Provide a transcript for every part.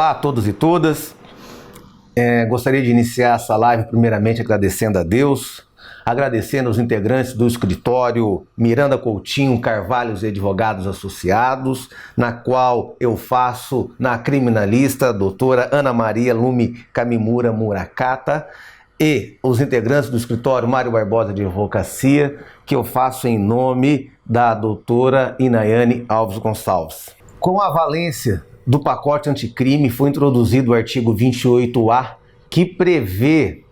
Olá a todos e todas. Gostaria de iniciar essa live primeiramente agradecendo a Deus, agradecendo aos integrantes do escritório Miranda Coutinho Carvalho e Advogados Associados, na qual eu faço na criminalista doutora Ana Maria Lume Kamimura Murakata, e os integrantes do escritório Mário Barbosa de Advocacia, que eu faço em nome da doutora Inaiane Alves Gonçalves. Com a valência do pacote anticrime, foi introduzido o artigo 28A, que prevê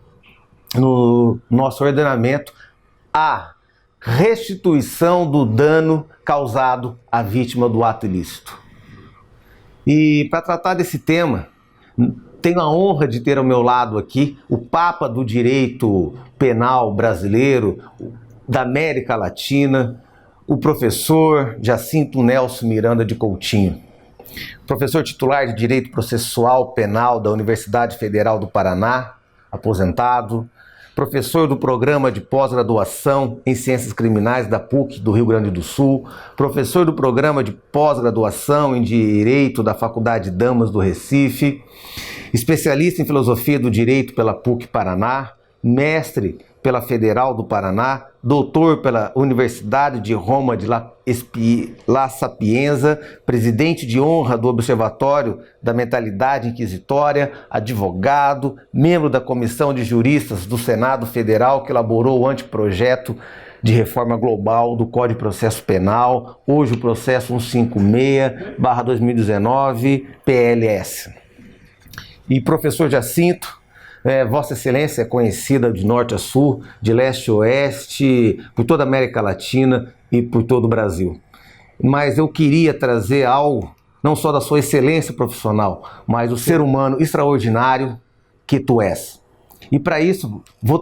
no nosso ordenamento a restituição do dano causado à vítima do ato ilícito. E para tratar desse tema, tenho a honra de ter ao meu lado aqui o Papa do Direito Penal brasileiro, da América Latina, o professor Jacinto Nelson Miranda de Coutinho. Professor titular de Direito Processual Penal da Universidade Federal do Paraná, aposentado. Professor do Programa de Pós-Graduação em Ciências Criminais da PUC do Rio Grande do Sul. Professor do Programa de Pós-Graduação em Direito da Faculdade Damas do Recife. Especialista em Filosofia do Direito pela PUC Paraná. Mestre pela Federal do Paraná, doutor pela Universidade de Roma de La Sapienza, presidente de honra do Observatório da Mentalidade Inquisitória, advogado, membro da Comissão de Juristas do Senado Federal que elaborou o anteprojeto de reforma global do Código de Processo Penal, hoje o processo 156/2019, PLS. E professor Jacinto, Vossa Excelência é conhecida de norte a sul, de leste a oeste, por toda a América Latina e por todo o Brasil. Mas eu queria trazer algo, não só da sua excelência profissional, mas do ser humano extraordinário que tu és. E para isso vou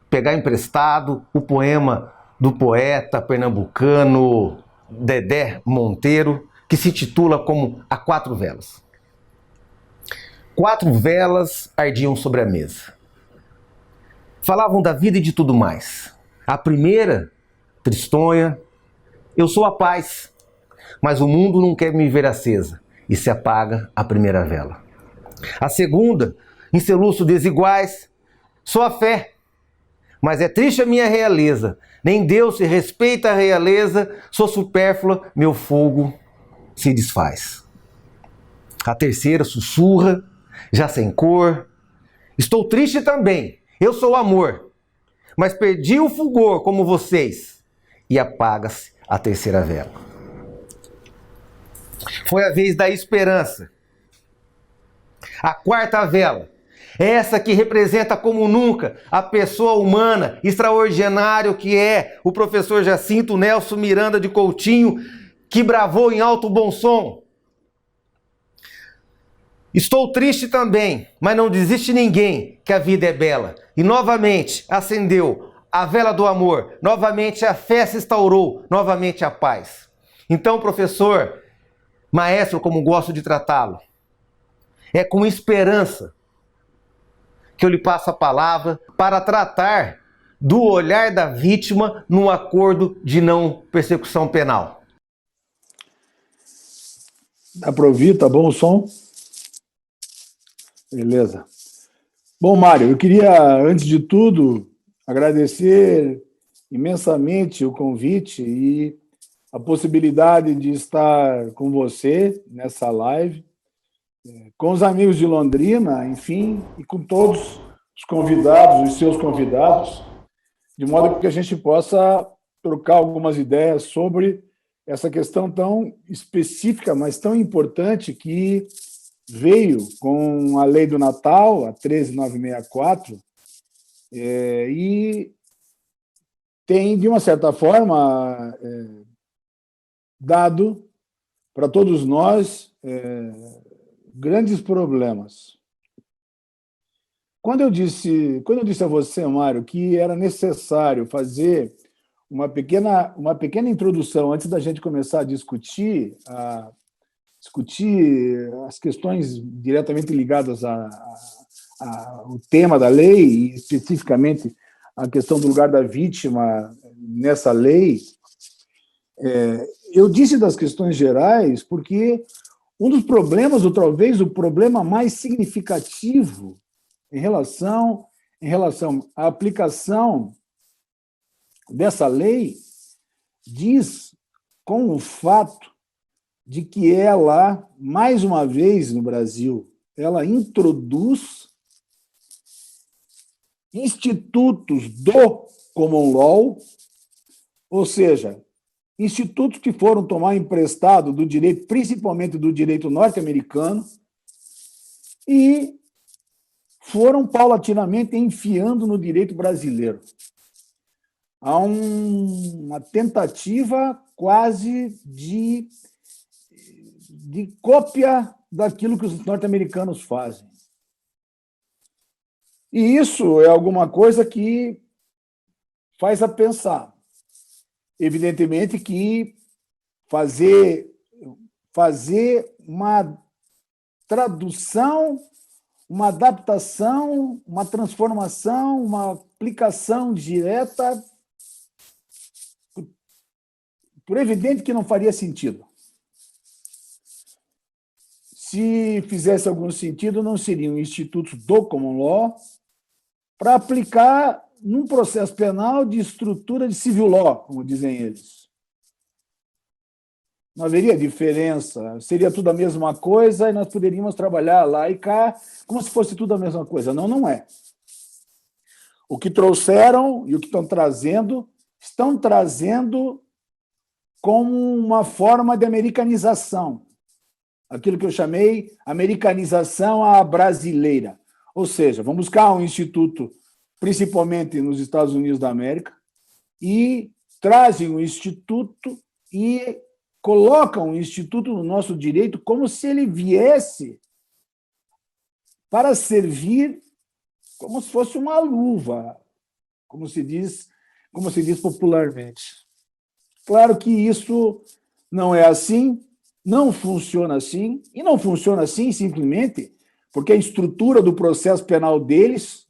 pegar emprestado o poema do poeta pernambucano Dedé Monteiro, que se titula como A Quatro Velas. 4 velas ardiam sobre a mesa. Falavam da vida e de tudo mais. A primeira, tristonha: eu sou a paz, mas o mundo não quer me ver acesa, e se apaga a primeira vela. A segunda, em soluços desiguais: sou a fé, mas é triste a minha realeza, nem Deus se respeita a realeza, sou supérflua, meu fogo se desfaz. A terceira sussurra, já sem cor: estou triste também, eu sou amor, mas perdi o fulgor como vocês, e apaga-se a terceira vela. Foi a vez da esperança. A quarta vela, essa que representa como nunca a pessoa humana, extraordinário que é o professor Jacinto Nelson Miranda de Coutinho, que bravou em alto bom som. Estou triste também, mas não desiste ninguém, que a vida é bela. E novamente acendeu a vela do amor, novamente a fé se instaurou, novamente a paz. Então, professor, maestro, como gosto de tratá-lo, é com esperança que eu lhe passo a palavra para tratar do olhar da vítima no acordo de não persecução penal. Dá para ouvir? Tá bom o som? Beleza. Bom, Mário, eu queria, antes de tudo, agradecer imensamente o convite e a possibilidade de estar com você nessa live, com os amigos de Londrina, enfim, e com todos os convidados, os seus convidados, de modo que a gente possa trocar algumas ideias sobre essa questão tão específica, mas tão importante, que veio com a Lei do Natal, a 13.964, e tem, de uma certa forma, dado para todos nós grandes problemas. Quando eu disse a você, Mário, que era necessário fazer uma pequena introdução antes da gente começar a discutir as questões diretamente ligadas ao tema da lei, e especificamente a questão do lugar da vítima nessa lei, eu disse das questões gerais porque Um dos problemas, ou talvez o problema mais significativo em relação à aplicação dessa lei, diz com o fato de que ela, mais uma vez no Brasil, ela introduz institutos do common law, ou seja, institutos que foram tomar emprestado do direito, principalmente do direito norte-americano, e foram paulatinamente enfiando no direito brasileiro. Há uma tentativa quase de cópia daquilo que os norte-americanos fazem. E isso é alguma coisa que faz a pensar. Evidentemente que fazer uma tradução, uma adaptação, uma transformação, uma aplicação direta, por evidente que não faria sentido. Se fizesse algum sentido, não seriam institutos do common law para aplicar num processo penal de estrutura de civil law, como dizem eles. Não haveria diferença, seria tudo a mesma coisa e nós poderíamos trabalhar lá e cá como se fosse tudo a mesma coisa. Não, não é. O que trouxeram e o que estão trazendo como uma forma de americanização. Aquilo que eu chamei americanização à brasileira. Ou seja, vão buscar um instituto, principalmente nos Estados Unidos da América, e trazem o instituto e colocam o instituto no nosso direito como se ele viesse para servir como se fosse uma luva, como se diz popularmente. Claro que isso não é assim, não funciona assim, e não funciona assim simplesmente porque a estrutura do processo penal deles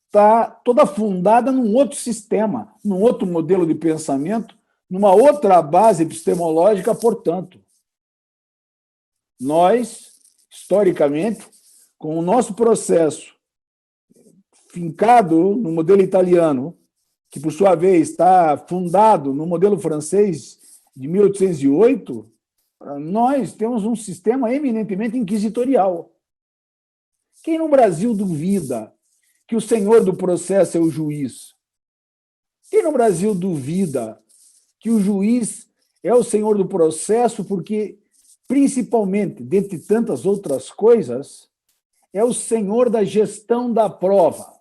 está toda fundada num outro sistema, num outro modelo de pensamento, numa outra base epistemológica, portanto. Nós, historicamente, com o nosso processo fincado no modelo italiano, que, por sua vez, está fundado no modelo francês de 1808, nós temos um sistema eminentemente inquisitorial. Quem no Brasil duvida que o senhor do processo é o juiz? Quem no Brasil duvida que o juiz é o senhor do processo porque, principalmente, dentre tantas outras coisas, é o senhor da gestão da prova?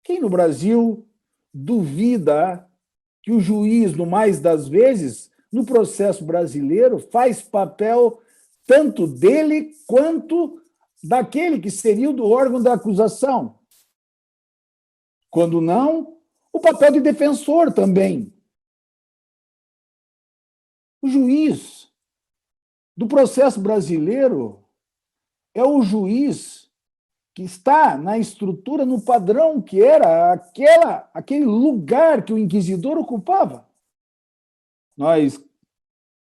Quem no Brasil duvida que o juiz, no mais das vezes, no processo brasileiro, faz papel tanto dele quanto daquele que seria o do órgão da acusação? Quando não, o papel de defensor também. O juiz do processo brasileiro é o juiz que está na estrutura, no padrão que era aquele lugar que o inquisidor ocupava. Nós,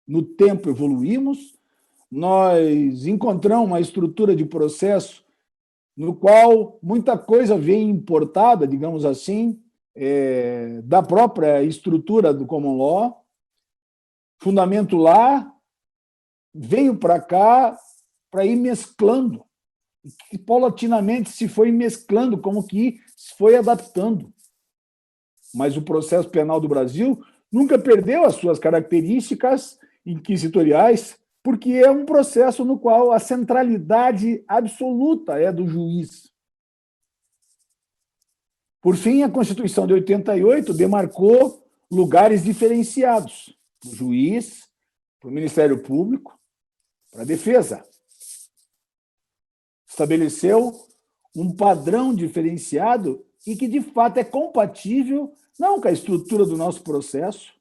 no tempo, evoluímos, nós encontramos uma estrutura de processo no qual muita coisa vem importada, digamos assim, da própria estrutura do common law, fundamento lá, veio para cá para ir mesclando, e paulatinamente se foi mesclando, como que se foi adaptando. Mas o processo penal do Brasil nunca perdeu as suas características inquisitoriais, porque é um processo no qual a centralidade absoluta é do juiz. Por fim, a Constituição de 88 demarcou lugares diferenciados para o juiz, para o Ministério Público, para a defesa. Estabeleceu um padrão diferenciado e que, de fato, é compatível não com a estrutura do nosso processo,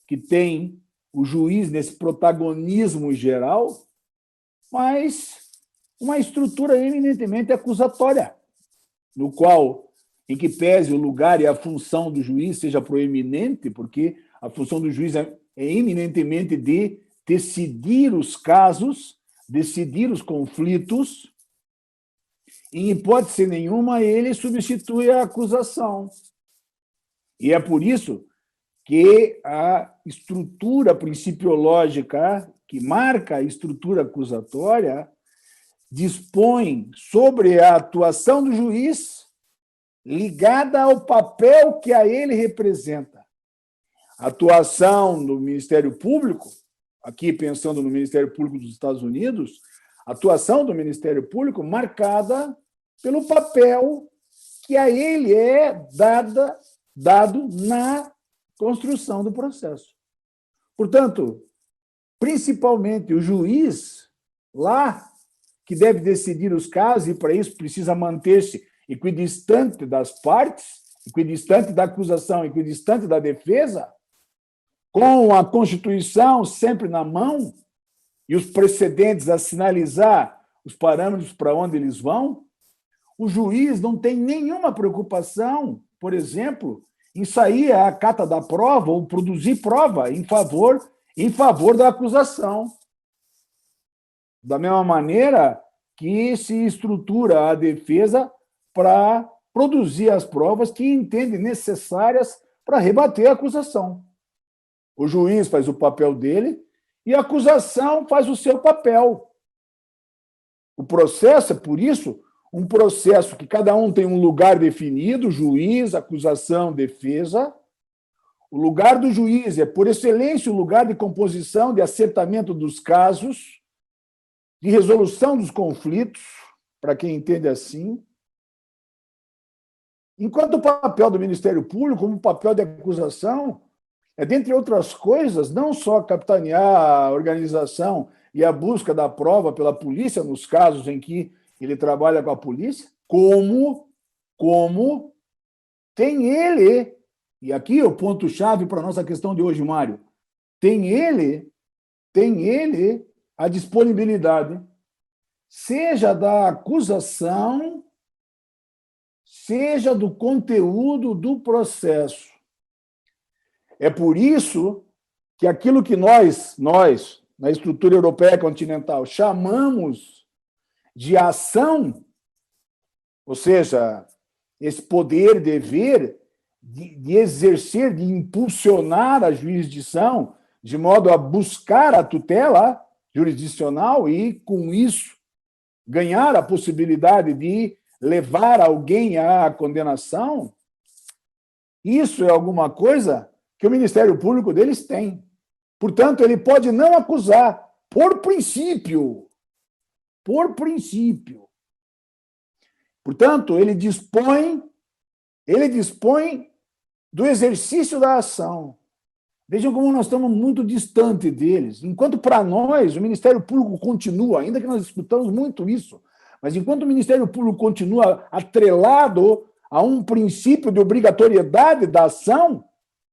que tem o juiz nesse protagonismo geral, mas uma estrutura eminentemente acusatória, no qual, em que pese o lugar e a função do juiz seja proeminente, porque a função do juiz é eminentemente de decidir os casos, decidir os conflitos. Em hipótese nenhuma, ele substitui a acusação. E é por isso que a estrutura principiológica, que marca a estrutura acusatória, dispõe sobre a atuação do juiz ligada ao papel que a ele representa. A atuação do Ministério Público, aqui pensando no Ministério Público dos Estados Unidos, a atuação do Ministério Público marcada pelo papel que a ele é dado na construção do processo. Portanto, principalmente o juiz, lá, que deve decidir os casos, e para isso precisa manter-se equidistante das partes, equidistante da acusação, equidistante da defesa, com a Constituição sempre na mão e os precedentes a sinalizar os parâmetros para onde eles vão, o juiz não tem nenhuma preocupação, por exemplo, em sair à cata da prova ou produzir prova em favor da acusação. Da mesma maneira que se estrutura a defesa para produzir as provas que entende necessárias para rebater a acusação. O juiz faz o papel dele e a acusação faz o seu papel. O processo é, por isso, um processo que cada um tem um lugar definido, juiz, acusação, defesa. O lugar do juiz é, por excelência, o lugar de composição, de acertamento dos casos, de resolução dos conflitos, para quem entende assim. Enquanto o papel do Ministério Público, como papel de acusação, é, dentre outras coisas, não só capitanear a organização e a busca da prova pela polícia, nos casos em que ele trabalha com a polícia, como tem ele, e aqui é o ponto-chave para a nossa questão de hoje, Mário, tem ele a disponibilidade, seja da acusação, seja do conteúdo do processo. É por isso que aquilo que nós, na estrutura europeia continental, chamamos de ação, ou seja, esse poder, dever de exercer, de impulsionar a jurisdição, de modo a buscar a tutela jurisdicional e, com isso, ganhar a possibilidade de levar alguém à condenação, isso é alguma coisa que o Ministério Público deles tem. Portanto, ele pode não acusar, por princípio. Por princípio. Portanto, ele dispõe do exercício da ação. Vejam como nós estamos muito distante deles. Enquanto, para nós, o Ministério Público continua, ainda que nós escutamos muito isso, mas enquanto o Ministério Público continua atrelado a um princípio de obrigatoriedade da ação,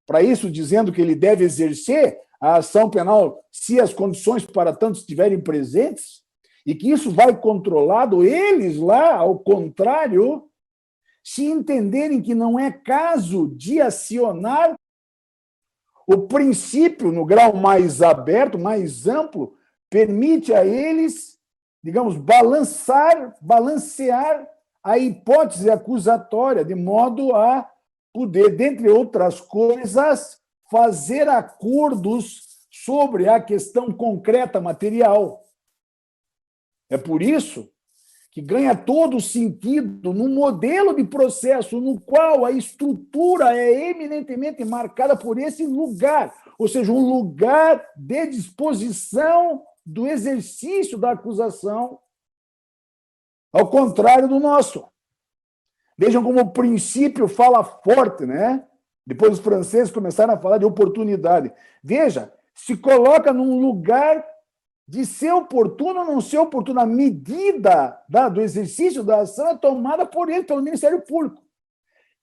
para isso dizendo que ele deve exercer a ação penal se as condições para tanto estiverem presentes, e que isso vai controlado, eles lá, ao contrário, se entenderem que não é caso de acionar o princípio, no grau mais aberto, mais amplo, permite a eles, digamos, balancear a hipótese acusatória, de modo a poder, dentre outras coisas, fazer acordos sobre a questão concreta, material. É por isso que ganha todo o sentido no modelo de processo no qual a estrutura é eminentemente marcada por esse lugar, ou seja, um lugar de disposição do exercício da acusação, ao contrário do nosso. Vejam como o princípio fala forte, né? Depois os franceses começaram a falar de oportunidade. Veja, se coloca num lugar de ser oportuno ou não ser oportuno. A medida do exercício da ação é tomada por ele, pelo Ministério Público.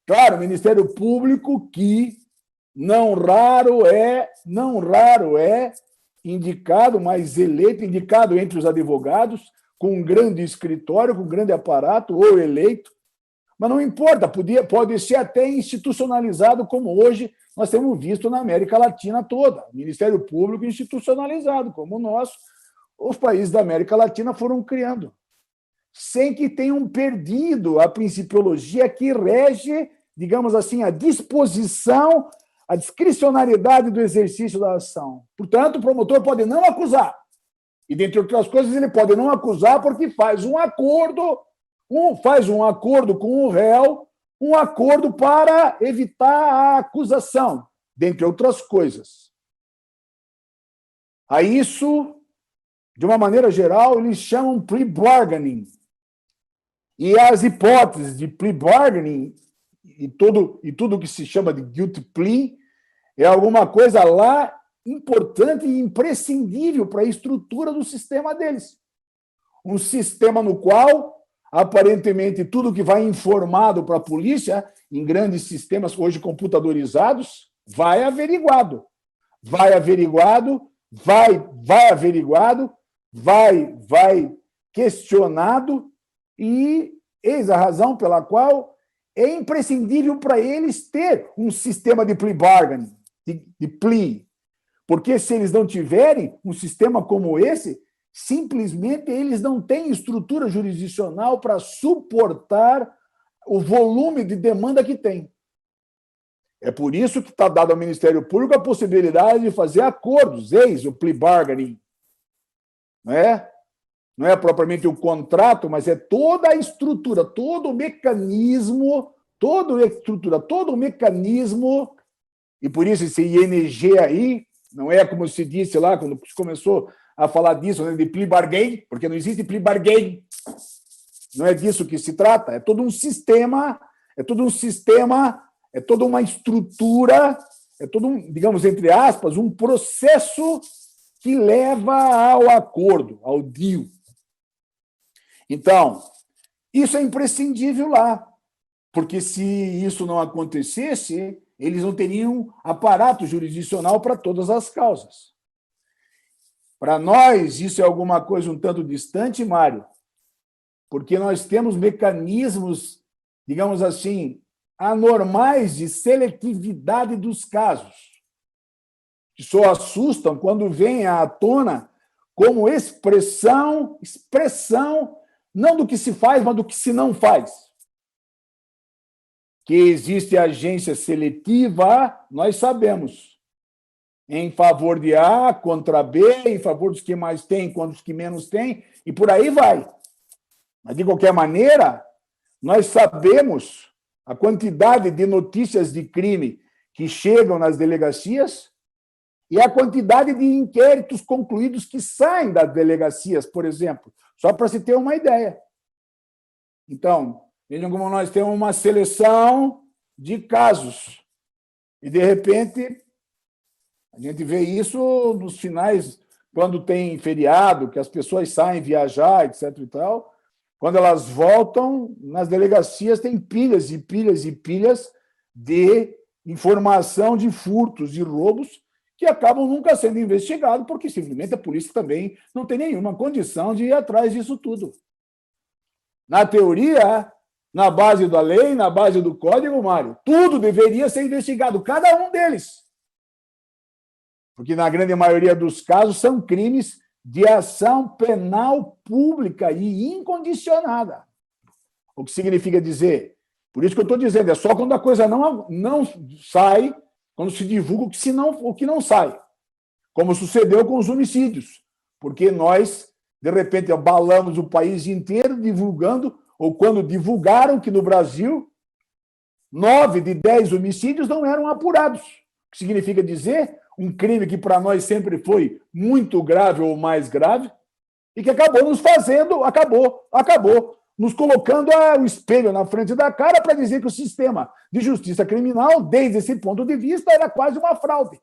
Claro, o Ministério Público que não raro é indicado, mas eleito, indicado entre os advogados, com um grande escritório, com um grande aparato, ou eleito. Mas não importa, pode ser até institucionalizado, como hoje nós temos visto na América Latina toda. Ministério Público institucionalizado, como o nosso, os países da América Latina foram criando, sem que tenham perdido a principiologia que rege, digamos assim, a disposição, a discricionariedade do exercício da ação. Portanto, o promotor pode não acusar. E, dentre outras coisas, ele pode não acusar porque faz um acordo com o réu, um acordo para evitar a acusação, dentre outras coisas. A isso, de uma maneira geral, eles chamam plea bargaining. E as hipóteses de plea bargaining e tudo que se chama de guilty plea é alguma coisa lá importante e imprescindível para a estrutura do sistema deles. Um sistema no qual, aparentemente, tudo que vai informado para a polícia, em grandes sistemas hoje computadorizados, vai averiguado, vai questionado, e eis a razão pela qual é imprescindível para eles ter um sistema de plea bargaining, de plea. Porque se eles não tiverem um sistema como esse, simplesmente eles não têm estrutura jurisdicional para suportar o volume de demanda que tem. É por isso que está dado ao Ministério Público a possibilidade de fazer acordos, eis o plea bargaining. Não é propriamente o contrato, mas é toda a estrutura, todo o mecanismo, e por isso esse ING aí, não é como se disse lá, quando se começou a falar disso, né, de plea bargain, porque não existe plea bargain. Não é disso que se trata, é todo um sistema, é toda uma estrutura, é todo um, digamos, entre aspas, um processo que leva ao acordo, ao deal. Então, isso é imprescindível lá, porque se isso não acontecesse, eles não teriam aparato jurisdicional para todas as causas. Para nós, isso é alguma coisa um tanto distante, Mário, porque nós temos mecanismos, digamos assim, anormais de seletividade dos casos, que só assustam quando vêm à tona como expressão não do que se faz, mas do que se não faz. Que existe agência seletiva, nós sabemos, em favor de A, contra B, em favor dos que mais têm, contra os que menos têm, e por aí vai. Mas, de qualquer maneira, nós sabemos a quantidade de notícias de crime que chegam nas delegacias e a quantidade de inquéritos concluídos que saem das delegacias, por exemplo, só para se ter uma ideia. Então, vejam como nós temos uma seleção de casos. E, de repente, a gente vê isso nos finais, quando tem feriado, que as pessoas saem viajar, etc. e tal. Quando elas voltam, nas delegacias tem pilhas e pilhas e pilhas de informação de furtos, de roubos, que acabam nunca sendo investigados, porque simplesmente a polícia também não tem nenhuma condição de ir atrás disso tudo. Na teoria, na base da lei, na base do código, Mário, tudo deveria ser investigado, cada um deles. Porque, na grande maioria dos casos, são crimes de ação penal pública e incondicionada. O que significa dizer? Por isso que eu estou dizendo, é só quando a coisa não sai, quando se divulga o que não sai. Como sucedeu com os homicídios. Porque nós, de repente, abalamos o país inteiro divulgando, ou quando divulgaram que no Brasil 9 de 10 homicídios não eram apurados. O que significa dizer um crime que para nós sempre foi muito grave ou mais grave, e que acabou nos fazendo, nos colocando o espelho na frente da cara para dizer que o sistema de justiça criminal, desde esse ponto de vista, era quase uma fraude.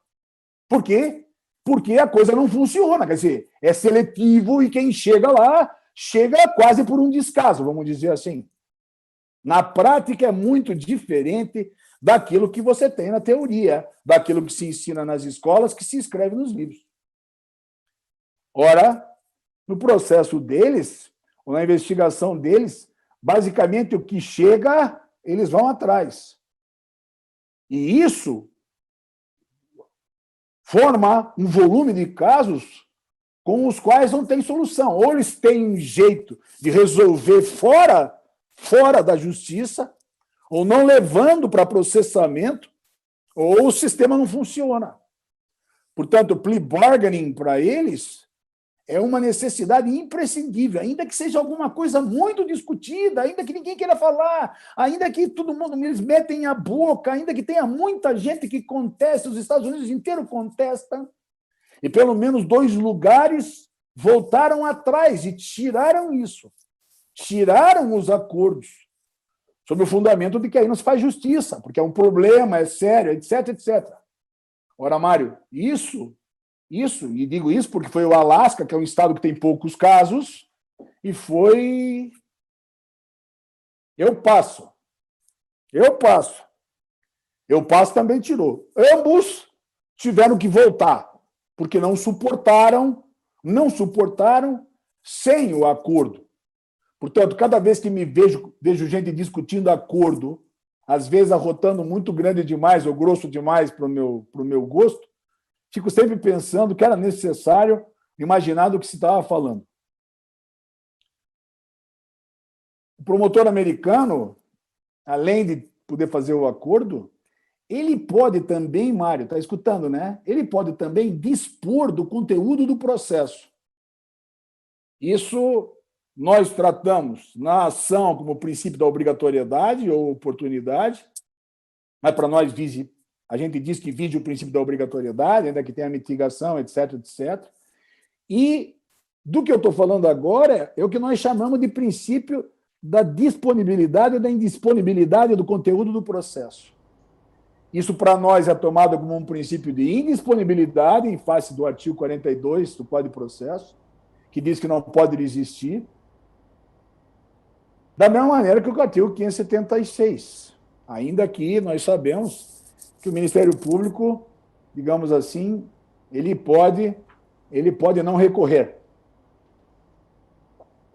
Por quê? Porque a coisa não funciona, quer dizer, é seletivo e quem chega lá, chega quase por um descaso, vamos dizer assim. Na prática é muito diferente daquilo que você tem na teoria, daquilo que se ensina nas escolas, que se escreve nos livros. Ora, no processo deles, ou na investigação deles, basicamente o que chega, eles vão atrás. E isso forma um volume de casos com os quais não tem solução. Ou eles têm um jeito de resolver fora da justiça, ou não levando para processamento, ou o sistema não funciona. Portanto, o plea bargaining para eles é uma necessidade imprescindível, ainda que seja alguma coisa muito discutida, ainda que ninguém queira falar, ainda que todo mundo eles metem a boca, ainda que tenha muita gente que conteste, os Estados Unidos inteiro contesta, e pelo menos 2 lugares voltaram atrás e tiraram isso, tiraram os acordos, sob o fundamento de que aí não se faz justiça, porque é um problema, é sério, etc, etc. Ora, Mário, isso, e digo isso porque foi o Alasca, que é um estado que tem poucos casos, e foi... Eu passo também tirou. Ambos tiveram que voltar, porque não suportaram sem o acordo. Portanto, cada vez que me vejo gente discutindo acordo, às vezes arrotando muito grande demais ou grosso demais para o meu gosto, fico sempre pensando que era necessário imaginar do que se estava falando. O promotor americano, além de poder fazer o acordo, ele pode também, Mário, está escutando, né? Ele pode também dispor do conteúdo do processo. Isso nós tratamos na ação como princípio da obrigatoriedade ou oportunidade, mas para nós a gente diz que vige o princípio da obrigatoriedade, ainda que tenha mitigação, etc, etc. E do que eu estou falando agora é o que nós chamamos de princípio da disponibilidade ou da indisponibilidade do conteúdo do processo. Isso, para nós, é tomado como um princípio de indisponibilidade em face do artigo 42 do Código de Processo, que diz que não pode existir, da mesma maneira que o artigo 576. Ainda que nós sabemos que o Ministério Público, digamos assim, ele pode não recorrer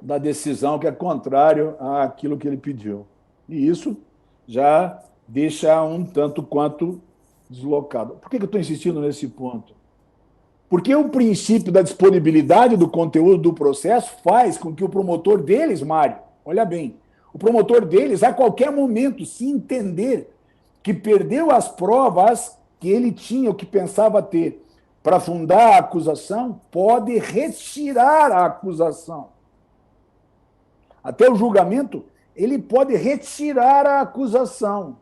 da decisão que é contrário àquilo que ele pediu. E isso já deixa um tanto quanto deslocado. Por que eu estou insistindo nesse ponto? Porque o princípio da disponibilidade do conteúdo do processo faz com que o promotor deles, Mário, olha bem, o promotor deles, a qualquer momento, se entender que perdeu as provas que ele tinha, ou que pensava ter, para fundar a acusação, pode retirar a acusação. Até o julgamento, ele pode retirar a acusação.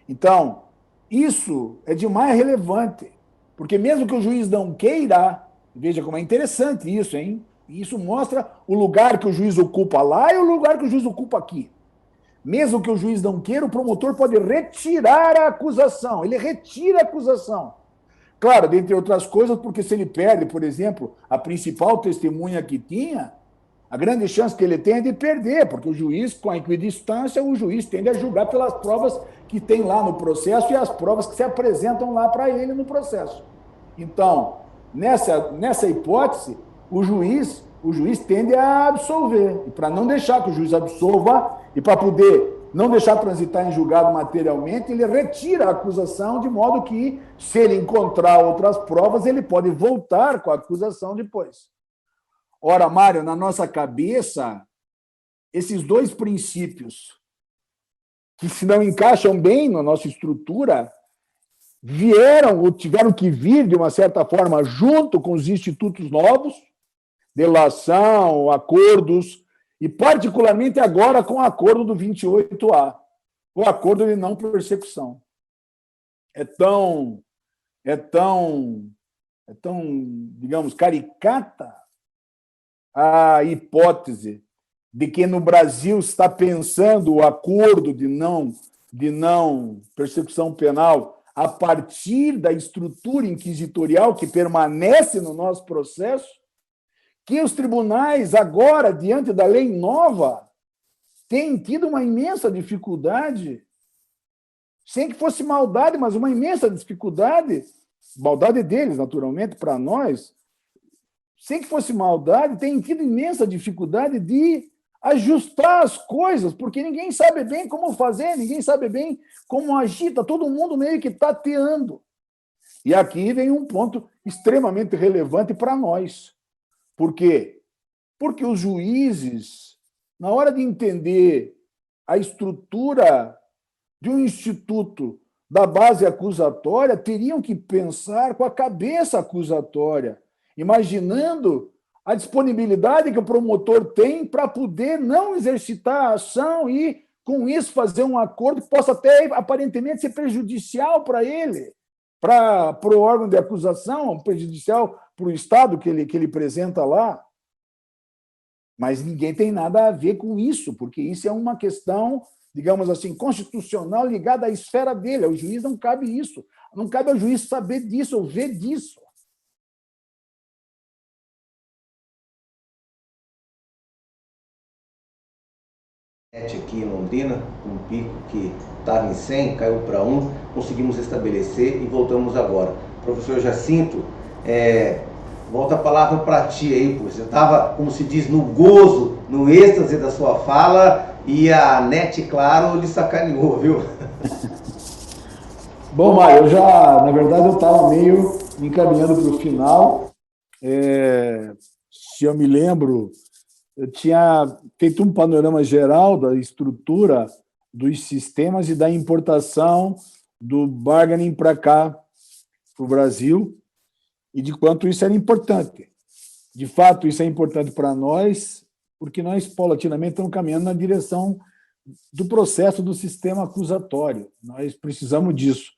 Então, isso é de mais relevante, porque mesmo que o juiz não queira, veja como é interessante isso, hein? Isso mostra o lugar que o juiz ocupa lá e o lugar que o juiz ocupa aqui. Mesmo que o juiz não queira, o promotor pode retirar a acusação. Ele retira a acusação. Claro, dentre outras coisas, porque se ele perde, por exemplo, a principal testemunha que tinha, a grande chance que ele tem é de perder, porque o juiz, com a equidistância, o juiz tende a julgar pelas provas que tem lá no processo e as provas que se apresentam lá para ele no processo. Então, nessa hipótese, o juiz tende a absolver. E para não deixar que o juiz absolva e para poder não deixar transitar em julgado materialmente, ele retira a acusação de modo que, se ele encontrar outras provas, ele pode voltar com a acusação depois. Ora, Mário, na nossa cabeça, esses 2 princípios, que se não encaixam bem na nossa estrutura, vieram ou tiveram que vir, de uma certa forma, junto com os institutos novos, delação, acordos, e particularmente agora com o acordo do 28A, o acordo de não persecução. É tão, digamos, caricata a hipótese de que no Brasil está pensando o acordo de não persecução penal a partir da estrutura inquisitorial que permanece no nosso processo, que os tribunais agora, diante da lei nova, têm tido uma imensa dificuldade, sem que fosse maldade, mas uma imensa dificuldade, maldade deles, naturalmente, para nós, sem que fosse maldade, têm tido imensa dificuldade de ajustar as coisas, porque ninguém sabe bem como fazer, ninguém sabe bem como agir, está todo mundo meio que tateando. E aqui vem um ponto extremamente relevante para nós. Por quê? Porque os juízes, na hora de entender a estrutura de um instituto da base acusatória, teriam que pensar com a cabeça acusatória, imaginando a disponibilidade que o promotor tem para poder não exercitar a ação e, com isso, fazer um acordo que possa até, aparentemente, ser prejudicial para ele, para o órgão de acusação, prejudicial para o Estado que ele apresenta lá. Mas ninguém tem nada a ver com isso, porque isso é uma questão, digamos assim, constitucional ligada à esfera dele. Ao juiz não cabe isso. Não cabe ao juiz saber disso ou ver disso. Aqui em Londrina, um pico que estava em 100, caiu para 1, conseguimos estabelecer e voltamos agora. Professor Jacinto, volta a palavra para ti aí, pois você estava, como se diz, no gozo, no êxtase da sua fala e a NET, claro, lhe sacaneou, viu? Bom, Mário, na verdade, eu estava meio me encaminhando para o final. Se eu me lembro, eu tinha feito um panorama geral da estrutura dos sistemas e da importação do bargaining para cá, para o Brasil, e de quanto isso era importante. De fato, isso é importante para nós, porque nós, paulatinamente, estamos caminhando na direção do processo do sistema acusatório. Nós precisamos disso.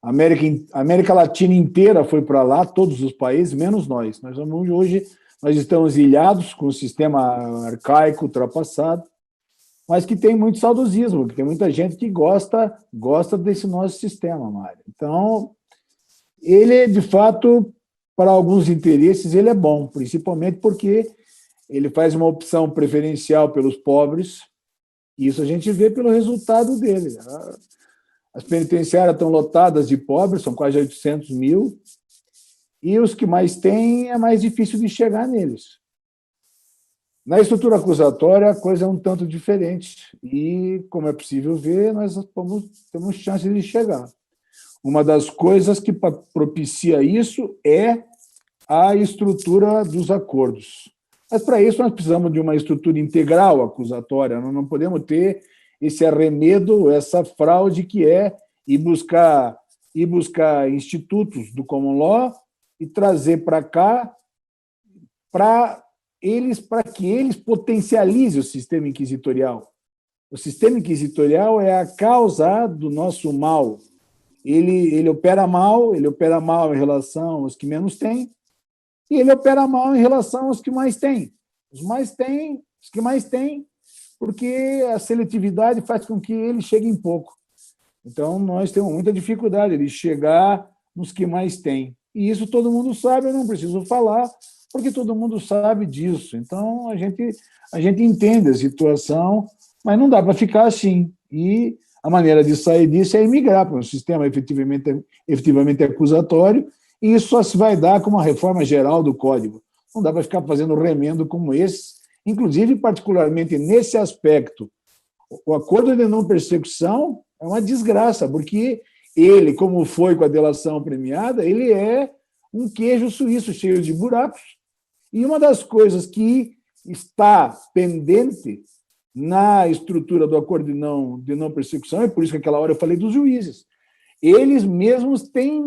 A América Latina inteira foi para lá, todos os países, menos nós. Hoje, nós estamos ilhados com o sistema arcaico, ultrapassado, mas que tem muito saudosismo, que tem muita gente que gosta desse nosso sistema, Mário. Então, ele, de fato, para alguns interesses, ele é bom, principalmente porque ele faz uma opção preferencial pelos pobres, e isso a gente vê pelo resultado dele. As penitenciárias estão lotadas de pobres, são quase 800 mil, e os que mais têm é mais difícil de chegar neles. Na estrutura acusatória, a coisa é um tanto diferente, e, como é possível ver, nós temos chance de chegar. Uma das coisas que propicia isso é a estrutura dos acordos. Mas, para isso, nós precisamos de uma estrutura integral acusatória, nós não podemos ter esse arremedo, essa fraude que é ir buscar institutos do common law e trazer para cá para que eles potencializem o sistema inquisitorial. O sistema inquisitorial é a causa do nosso mal. Ele opera mal em relação aos que menos têm, e ele opera mal em relação aos que mais têm. Os que mais têm, porque a seletividade faz com que eles cheguem pouco. Então, nós temos muita dificuldade de chegar nos que mais têm. E isso todo mundo sabe, eu não preciso falar, porque todo mundo sabe disso. Então, a gente entende a situação, mas não dá para ficar assim. E a maneira de sair disso é migrar para um sistema efetivamente acusatório, e isso só se vai dar com uma reforma geral do Código. Não dá para ficar fazendo remendo como esse, inclusive, particularmente nesse aspecto. O acordo de não persecução é uma desgraça, porque ele, como foi com a delação premiada, ele é um queijo suíço cheio de buracos. E uma das coisas que está pendente na estrutura do acordo de não persecução, é por isso que aquela hora eu falei dos juízes, eles mesmos têm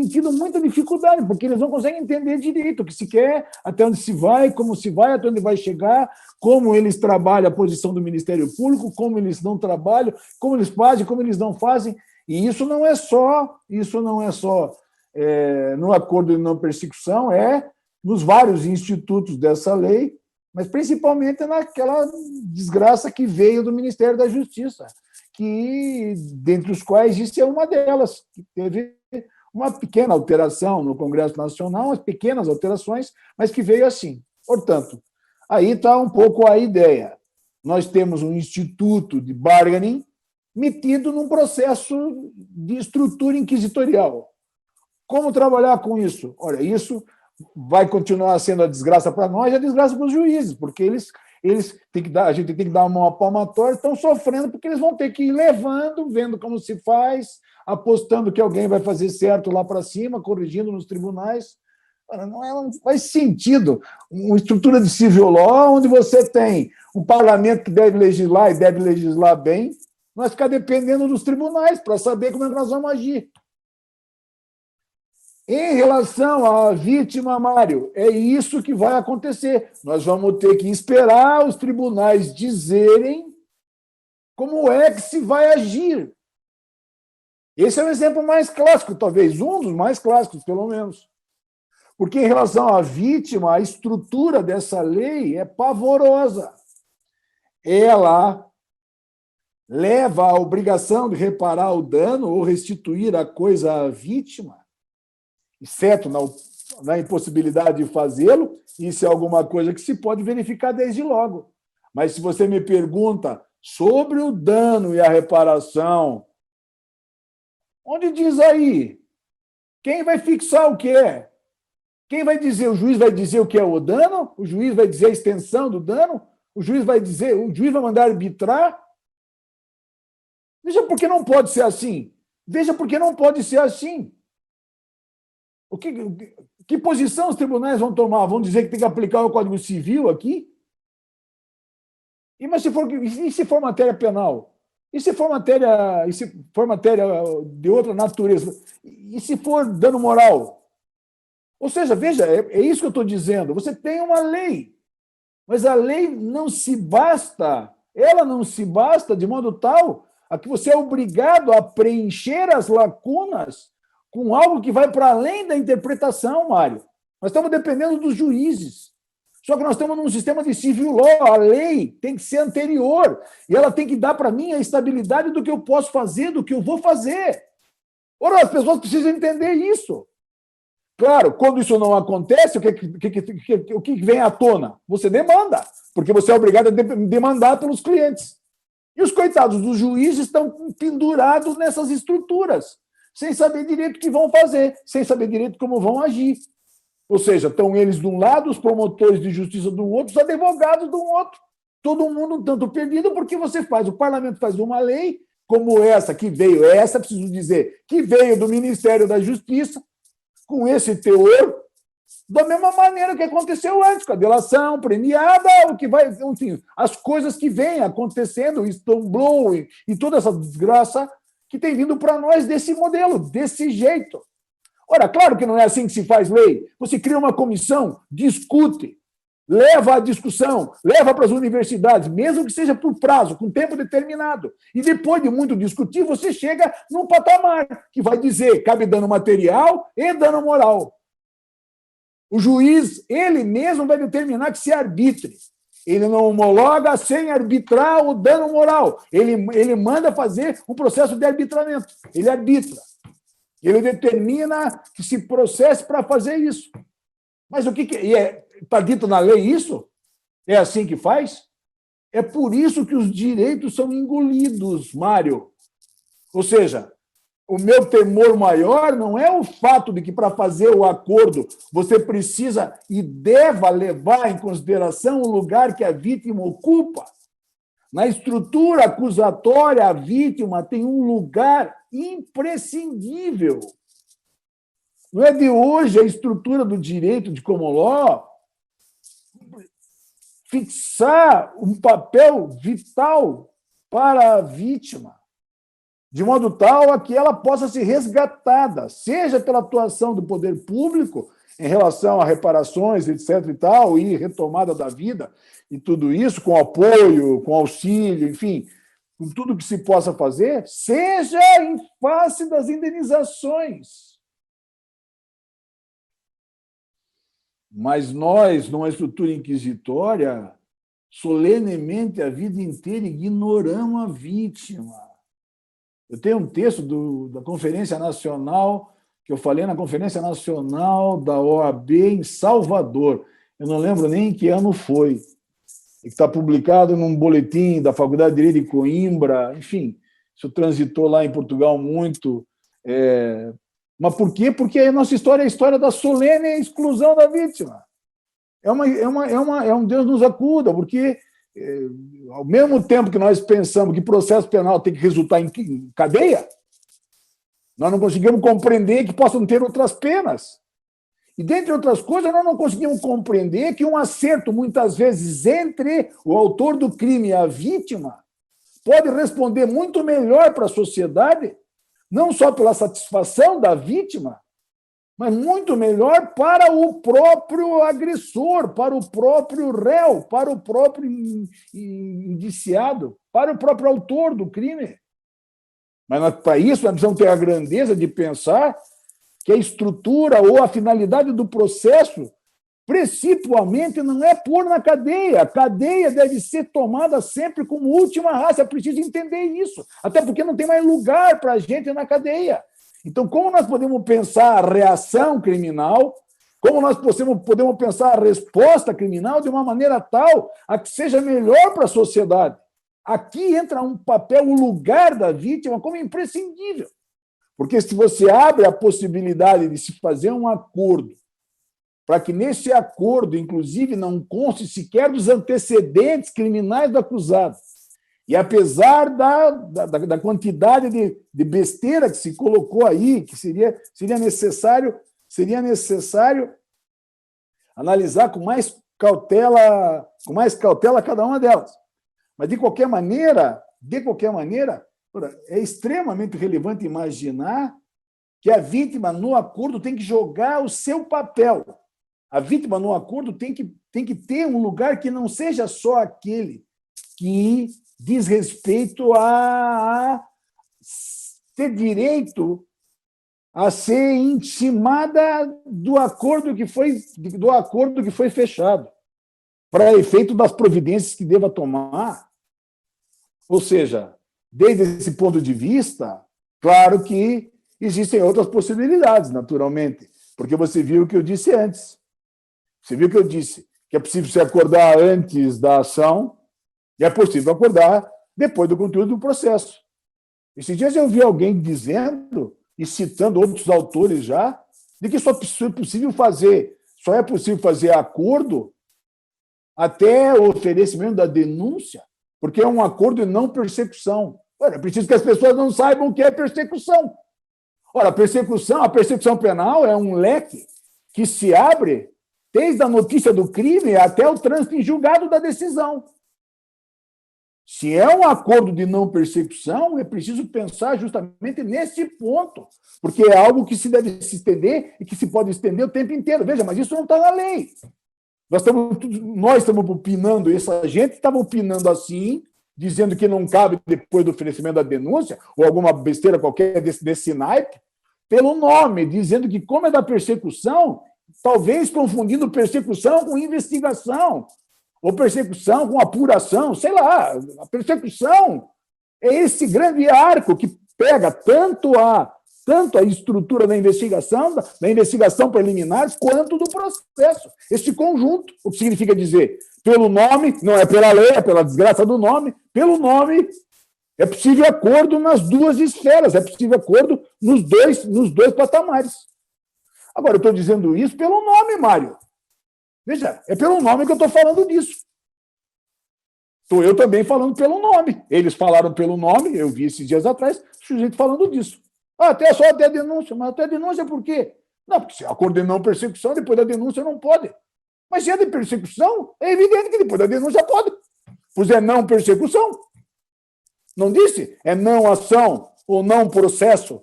tido muita dificuldade, porque eles não conseguem entender direito o que se quer, até onde se vai, como se vai, até onde vai chegar, como eles trabalham a posição do Ministério Público, como eles não trabalham, como eles fazem, como eles não fazem. E isso não é só no acordo de não persecução, é nos vários institutos dessa lei, mas principalmente naquela desgraça que veio do Ministério da Justiça, que, dentre os quais, isso é uma delas, que teve uma pequena alteração no Congresso Nacional, as pequenas alterações, mas que veio assim. Portanto, aí está um pouco a ideia. Nós temos um instituto de bargaining metido num processo de estrutura inquisitorial. Como trabalhar com isso? Olha, isso vai continuar sendo a desgraça para nós e a desgraça para os juízes, porque a gente tem que dar uma palmatória, estão sofrendo porque eles vão ter que ir levando, vendo como se faz, apostando que alguém vai fazer certo lá para cima, corrigindo nos tribunais. Não faz sentido uma estrutura de civil law onde você tem um parlamento que deve legislar e deve legislar bem, nós ficar dependendo dos tribunais para saber como é que nós vamos agir. Em relação à vítima, Mário, é isso que vai acontecer. Nós vamos ter que esperar os tribunais dizerem como é que se vai agir. Esse é o exemplo mais clássico, talvez um dos mais clássicos, pelo menos. Porque, em relação à vítima, a estrutura dessa lei é pavorosa. Ela leva à obrigação de reparar o dano ou restituir a coisa à vítima, exceto na impossibilidade de fazê-lo. Isso é alguma coisa que se pode verificar desde logo. Mas se você me pergunta sobre o dano e a reparação, onde diz aí? Quem vai fixar o que é? Quem vai dizer? O juiz vai dizer o que é o dano? O juiz vai dizer a extensão do dano? O juiz vai mandar arbitrar? Veja por que não pode ser assim. Veja por que não pode ser assim. Que posição os tribunais vão tomar? Vão dizer que tem que aplicar o Código Civil aqui? Mas se for matéria penal? E se for matéria de outra natureza? E se for dano moral? Ou seja, veja, é isso que eu estou dizendo. Você tem uma lei, mas a lei não se basta, ela não se basta de modo tal a que você é obrigado a preencher as lacunas com algo que vai para além da interpretação, Mário. Nós estamos dependendo dos juízes. Só que nós estamos num sistema de civil law, a lei tem que ser anterior, e ela tem que dar para mim a estabilidade do que eu posso fazer, do que eu vou fazer. Ora, as pessoas precisam entender isso. Claro, quando isso não acontece, o que vem à tona? Você demanda, porque você é obrigado a demandar pelos clientes. E os coitados dos juízes estão pendurados nessas estruturas, sem saber direito o que vão fazer, sem saber direito como vão agir. Ou seja, estão eles de um lado, os promotores de justiça do outro, os advogados do outro. Todo mundo um tanto perdido, porque o parlamento faz uma lei como essa que veio, preciso dizer, que veio do Ministério da Justiça, com esse teor, da mesma maneira que aconteceu antes, com a delação premiada, enfim, as coisas que vêm acontecendo, o Stone e toda essa desgraça que tem vindo para nós desse modelo, desse jeito. Ora, claro que não é assim que se faz lei. Você cria uma comissão, discute, leva a discussão, leva para as universidades, mesmo que seja por prazo, com tempo determinado. E depois de muito discutir, você chega num patamar que vai dizer cabe dano material e dano moral. O juiz, ele mesmo vai determinar que se arbitre. Ele não homologa sem arbitrar o dano moral. Ele manda fazer um processo de arbitramento. Ele arbitra. Ele determina que se processe para fazer isso. Mas o que está dito na lei isso? É assim que faz? É por isso que os direitos são engolidos, Mário. Ou seja, o meu temor maior não é o fato de que, para fazer o acordo, você precisa e deva levar em consideração o lugar que a vítima ocupa. Na estrutura acusatória, a vítima tem um lugar imprescindível. Não é de hoje a estrutura do direito de common law fixar um papel vital para a vítima, de modo tal a que ela possa ser resgatada, seja pela atuação do poder público em relação a reparações, etc. e tal, e retomada da vida, e tudo isso, com apoio, com auxílio, enfim, com tudo que se possa fazer, seja em face das indenizações. Mas nós, numa estrutura inquisitória, solenemente a vida inteira ignoramos a vítima. Eu tenho um texto da Conferência Nacional, que eu falei na Conferência Nacional da OAB em Salvador. Eu não lembro nem em que ano foi. Que está publicado num boletim da Faculdade de Direito de Coimbra. Enfim, isso transitou lá em Portugal muito. Mas por quê? Porque a nossa história é a história da solene exclusão da vítima. É um Deus nos acuda, porque ao mesmo tempo que nós pensamos que processo penal tem que resultar em cadeia, nós não conseguimos compreender que possam ter outras penas. E, dentre outras coisas, nós não conseguimos compreender que um acerto, muitas vezes, entre o autor do crime e a vítima pode responder muito melhor para a sociedade, não só pela satisfação da vítima, mas muito melhor para o próprio agressor, para o próprio réu, para o próprio indiciado, para o próprio autor do crime. Mas, para isso, nós precisamos ter a grandeza de pensar que a estrutura ou a finalidade do processo, principalmente, não é pôr na cadeia. A cadeia deve ser tomada sempre como última raça. É preciso entender isso. Até porque não tem mais lugar para a gente na cadeia. Então, como nós podemos pensar a reação criminal, como nós podemos pensar a resposta criminal de uma maneira tal a que seja melhor para a sociedade? Aqui entra um papel, o lugar da vítima como imprescindível. Porque se você abre a possibilidade de se fazer um acordo, para que nesse acordo, inclusive, não conste sequer dos antecedentes criminais do acusado, e apesar da quantidade de besteira que se colocou aí, que seria necessário analisar com mais cautela cada uma delas. Mas, de qualquer maneira, é extremamente relevante imaginar que a vítima, no acordo, tem que jogar o seu papel. A vítima, no acordo, tem que ter um lugar que não seja só aquele que diz respeito a ter direito a ser intimada do acordo que foi fechado, para efeito das providências que deva tomar. Ou seja, desde esse ponto de vista, claro que existem outras possibilidades, naturalmente, porque você viu o que eu disse antes. Você viu o que eu disse, que é possível se acordar antes da ação e é possível acordar depois do conteúdo do processo. Esses dias eu vi alguém dizendo, e citando outros autores já, de que só é possível fazer acordo até o oferecimento da denúncia, porque é um acordo e não persecução. Ora, é preciso que as pessoas não saibam o que é persecução. Ora, a persecução penal é um leque que se abre desde a notícia do crime até o trânsito em julgado da decisão. Se é um acordo de não persecução, é preciso pensar justamente nesse ponto, porque é algo que se deve se estender e que se pode estender o tempo inteiro. Veja, mas isso não está na lei. Nós estamos opinando, essa gente estava opinando assim, dizendo que não cabe depois do oferecimento da denúncia, ou alguma besteira qualquer desse naipe, pelo nome, dizendo que, como é da persecução, talvez confundindo persecução com investigação, ou persecução com apuração, sei lá. A persecução é esse grande arco que pega tanto a estrutura da investigação preliminar, quanto do processo. Esse conjunto, o que significa dizer, pelo nome, não é pela lei, é pela desgraça do nome, pelo nome, é possível acordo nas duas esferas, é possível acordo nos dois patamares. Agora, eu estou dizendo isso pelo nome, Mário. Veja, é pelo nome que eu estou falando disso. Estou eu também falando pelo nome. Eles falaram pelo nome, eu vi esses dias atrás, o sujeito falando disso. Até a denúncia. Mas até a denúncia por quê? Não, porque se acordo de não persecução, depois da denúncia não pode. Mas se é de persecução, é evidente que depois da denúncia pode. Pois é não persecução. Não disse? É não ação ou não processo.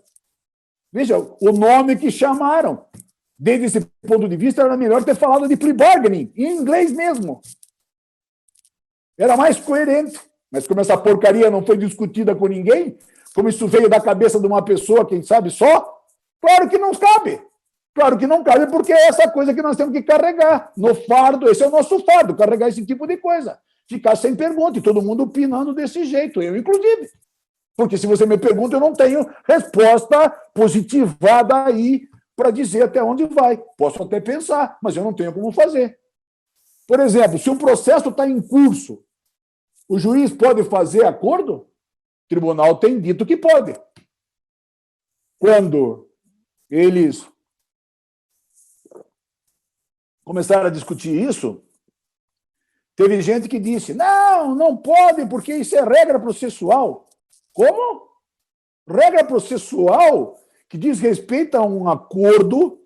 Veja, o nome que chamaram. Desde esse ponto de vista, era melhor ter falado de plea bargaining, em inglês mesmo. Era mais coerente. Mas como essa porcaria não foi discutida com ninguém, como isso veio da cabeça de uma pessoa, quem sabe só, claro que não cabe. Claro que não cabe, porque é essa coisa que nós temos que carregar no fardo. Esse é o nosso fardo, carregar esse tipo de coisa. Ficar sem pergunta e todo mundo opinando desse jeito, eu inclusive. Porque se você me pergunta, eu não tenho resposta positivada aí para dizer até onde vai. Posso até pensar, mas eu não tenho como fazer. Por exemplo, se um processo está em curso, o juiz pode fazer acordo? O tribunal tem dito que pode. Quando eles começaram a discutir isso, Teve gente que disse, não, não pode, porque isso é regra processual. Como? Regra processual que diz respeito a um acordo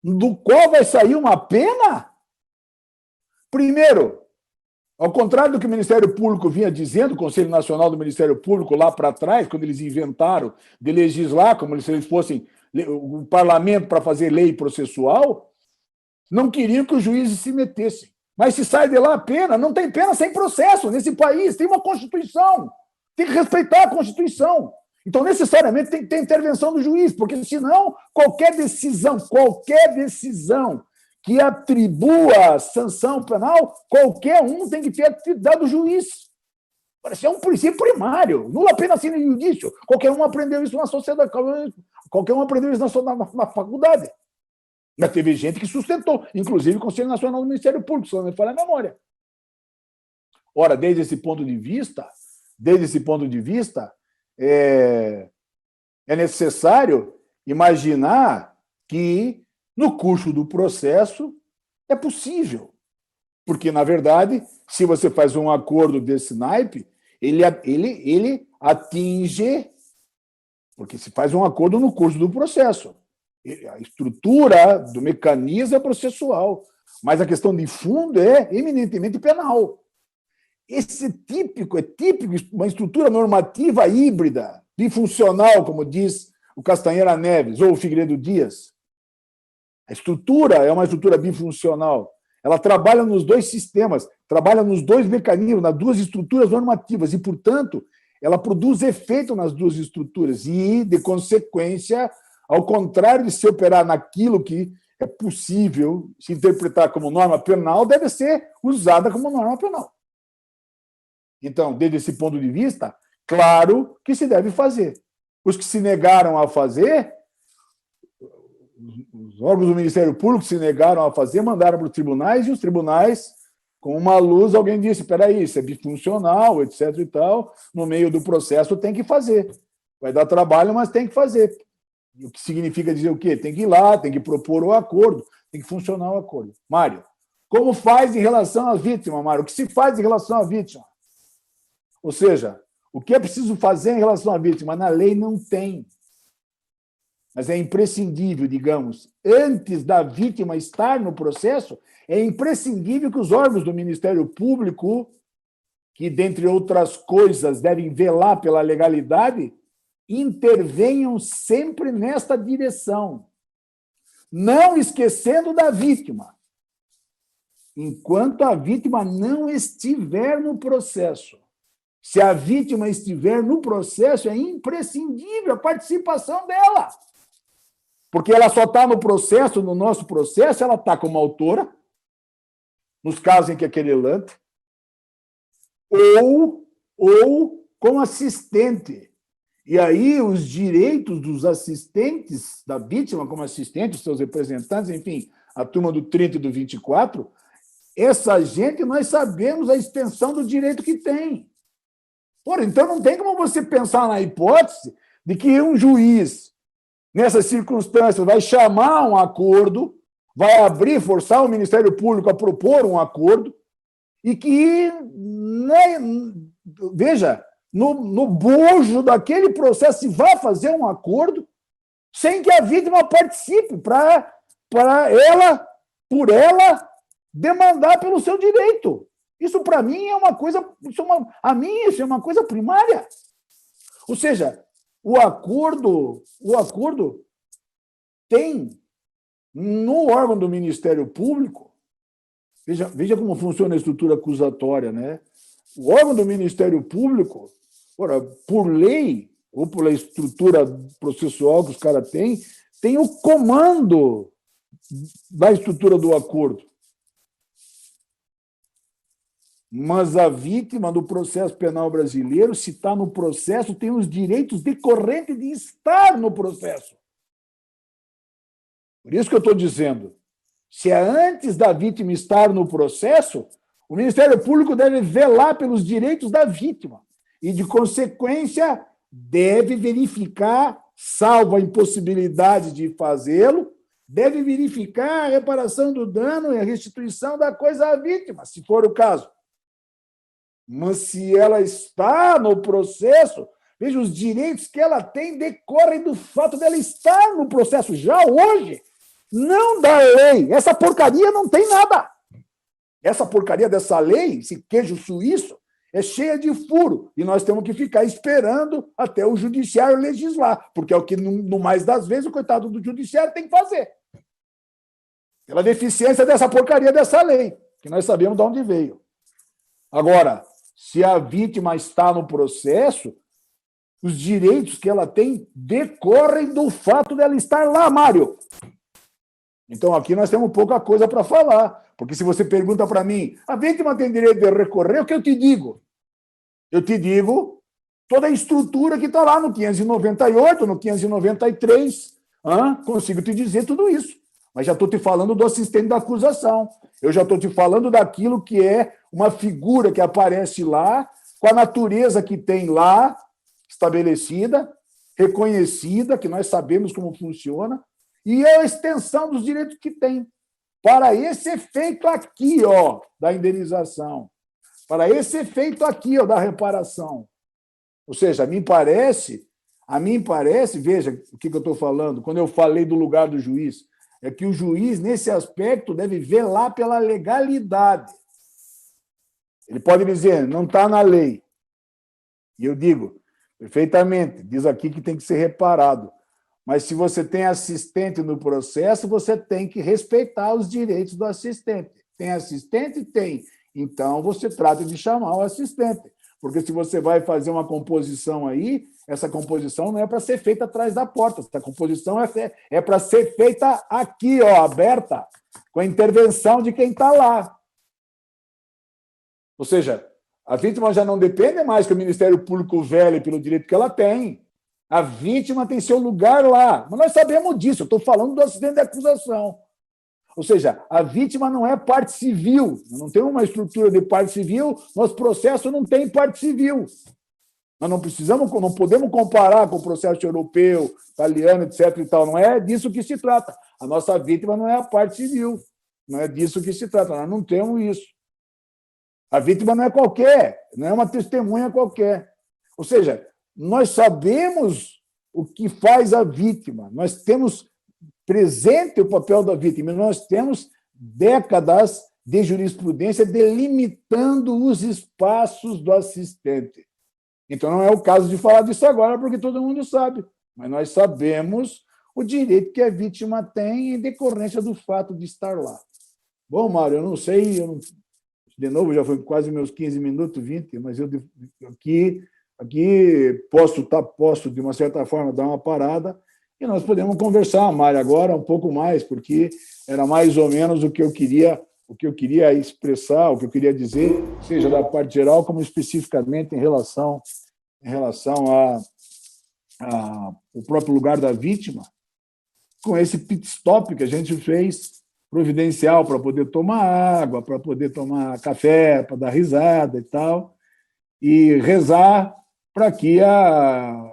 do qual vai sair uma pena? Primeiro, ao contrário do que o Ministério Público vinha dizendo, o Conselho Nacional do Ministério Público, lá para trás, quando eles inventaram de legislar, como se eles fossem o parlamento para fazer lei processual, não queriam que os juízes se metessem. Mas se sai de lá a pena, não tem pena sem processo nesse país, tem uma Constituição, tem que respeitar a Constituição. Então, necessariamente, tem que ter intervenção do juiz, porque senão qualquer decisão que atribua sanção penal, qualquer um tem que ter atividade do juiz. Isso é um princípio primário. Nula pena sine judicio. Qualquer um aprendeu isso na sociedade, qualquer um aprendeu isso na faculdade. Mas teve gente que sustentou, inclusive o Conselho Nacional do Ministério Público, se não me falha a memória. Ora, desde esse ponto de vista, é necessário imaginar que, no curso do processo, é possível. Porque, na verdade, se você faz um acordo desse naipe, ele atinge... Porque se faz um acordo no curso do processo. A estrutura do mecanismo é processual, mas a questão de fundo é eminentemente penal. Esse é típico uma estrutura normativa híbrida, bifuncional, como diz o Castanheira Neves ou o Figueiredo Dias. A estrutura é uma estrutura bifuncional. Ela trabalha nos dois sistemas, trabalha nos dois mecanismos, nas duas estruturas normativas, e, portanto, ela produz efeito nas duas estruturas. E, de consequência, ao contrário de se operar naquilo que é possível se interpretar como norma penal, deve ser usada como norma penal. Então, desde esse ponto de vista, claro que se deve fazer. Os que se negaram a fazer, os órgãos do Ministério Público se negaram a fazer, mandaram para os tribunais, e os tribunais, com uma luz, alguém disse, espera aí, isso é bifuncional, etc. e tal, no meio do processo tem que fazer. Vai dar trabalho, mas tem que fazer. O que significa dizer o quê? Tem que ir lá, tem que propor o acordo, tem que funcionar o acordo. Mário, como faz em relação à vítima, Mário? O que se faz em relação à vítima? Ou seja, o que é preciso fazer em relação à vítima? Na lei não tem. Mas é imprescindível, digamos, antes da vítima estar no processo, é imprescindível que os órgãos do Ministério Público, que, dentre outras coisas, devem velar pela legalidade, intervenham sempre nesta direção, não esquecendo da vítima, enquanto a vítima não estiver no processo. Se a vítima estiver no processo, é imprescindível a participação dela, porque ela só está no processo, no nosso processo, ela está como autora, nos casos em que é querelante, ou como assistente. E aí os direitos dos assistentes da vítima, como assistentes, seus representantes, enfim, a turma do 30 e do 24, essa gente, nós sabemos a extensão do direito que tem. Ora, então não tem como você pensar na hipótese de que um juiz, nessas circunstâncias, vai chamar um acordo, vai abrir, forçar o Ministério Público a propor um acordo, e que, né, veja, no bojo daquele processo, se vai fazer um acordo sem que a vítima participe, para ela, por ela, demandar pelo seu direito. Isso, para mim, é uma coisa... Isso é uma coisa primária. Ou seja, o acordo tem, no órgão do Ministério Público, veja como funciona a estrutura acusatória, né? O órgão do Ministério Público, ora, por lei, ou pela estrutura processual que os caras têm, tem o comando da estrutura do acordo. Mas a vítima do processo penal brasileiro, se está no processo, tem os direitos decorrentes de estar no processo. Por isso que eu estou dizendo, se é antes da vítima estar no processo, o Ministério Público deve velar pelos direitos da vítima e, de consequência, deve verificar, salvo a impossibilidade de fazê-lo, deve verificar a reparação do dano e a restituição da coisa à vítima, se for o caso. Mas se ela está no processo, veja, os direitos que ela tem decorrem do fato dela estar no processo já hoje, não da lei. Essa porcaria não tem nada. Essa porcaria dessa lei, esse queijo suíço, é cheia de furo. E nós temos que ficar esperando até o judiciário legislar, porque é o que, no mais das vezes, o coitado do judiciário tem que fazer. Pela deficiência dessa porcaria dessa lei, que nós sabemos de onde veio. Agora, se a vítima está no processo, os direitos que ela tem decorrem do fato dela estar lá, Mário. Então, aqui nós temos pouca coisa para falar, porque se você pergunta para mim, a vítima tem direito de recorrer, o que eu te digo? Eu te digo toda a estrutura que está lá no 598, no 593, consigo te dizer tudo isso. Mas já estou te falando do assistente da acusação. Eu já estou te falando daquilo que é uma figura que aparece lá, com a natureza que tem lá, estabelecida, reconhecida, que nós sabemos como funciona, e a extensão dos direitos que tem. Para esse efeito aqui, ó, da indenização. Para esse efeito aqui, ó, da reparação. Ou seja, a mim parece, veja o que eu estou falando, quando eu falei do lugar do juiz, é que o juiz, nesse aspecto, deve velar pela legalidade. Ele pode dizer, não está na lei. E eu digo, perfeitamente, diz aqui que tem que ser reparado. Mas se você tem assistente no processo, você tem que respeitar os direitos do assistente. Tem assistente? Tem. Então, você trata de chamar o assistente. Porque se você vai fazer uma composição aí, essa composição não é para ser feita atrás da porta. Essa composição é para ser feita aqui, ó, aberta, com a intervenção de quem está lá. Ou seja, a vítima já não depende mais que o Ministério Público vele pelo direito que ela tem. A vítima tem seu lugar lá. Mas nós sabemos disso. Eu estou falando do assistente de acusação. Ou seja, a vítima não é parte civil. Não tem uma estrutura de parte civil. Nosso processo não tem parte civil. Nós não podemos comparar com o processo europeu, italiano, etc. e tal. Não é disso que se trata. A nossa vítima não é a parte civil. Não é disso que se trata. Nós não temos isso. A vítima não é qualquer, não é uma testemunha qualquer. Ou seja, nós sabemos o que faz a vítima, nós temos presente o papel da vítima, nós temos décadas de jurisprudência delimitando os espaços do assistente. Então, não é o caso de falar disso agora, porque todo mundo sabe, mas nós sabemos o direito que a vítima tem em decorrência do fato de estar lá. Bom, Mário, eu não sei, de novo, já foi quase meus 15 minutos, 20, mas eu aqui posso, de uma certa forma, dar uma parada e nós podemos conversar, Mário, agora um pouco mais, porque era mais ou menos o que eu queria expressar, o que eu queria dizer, seja da parte geral, como especificamente em relação ao próprio lugar da vítima, com esse pit stop que a gente fez, providencial para poder tomar água, para poder tomar café, para dar risada e tal, e rezar para que a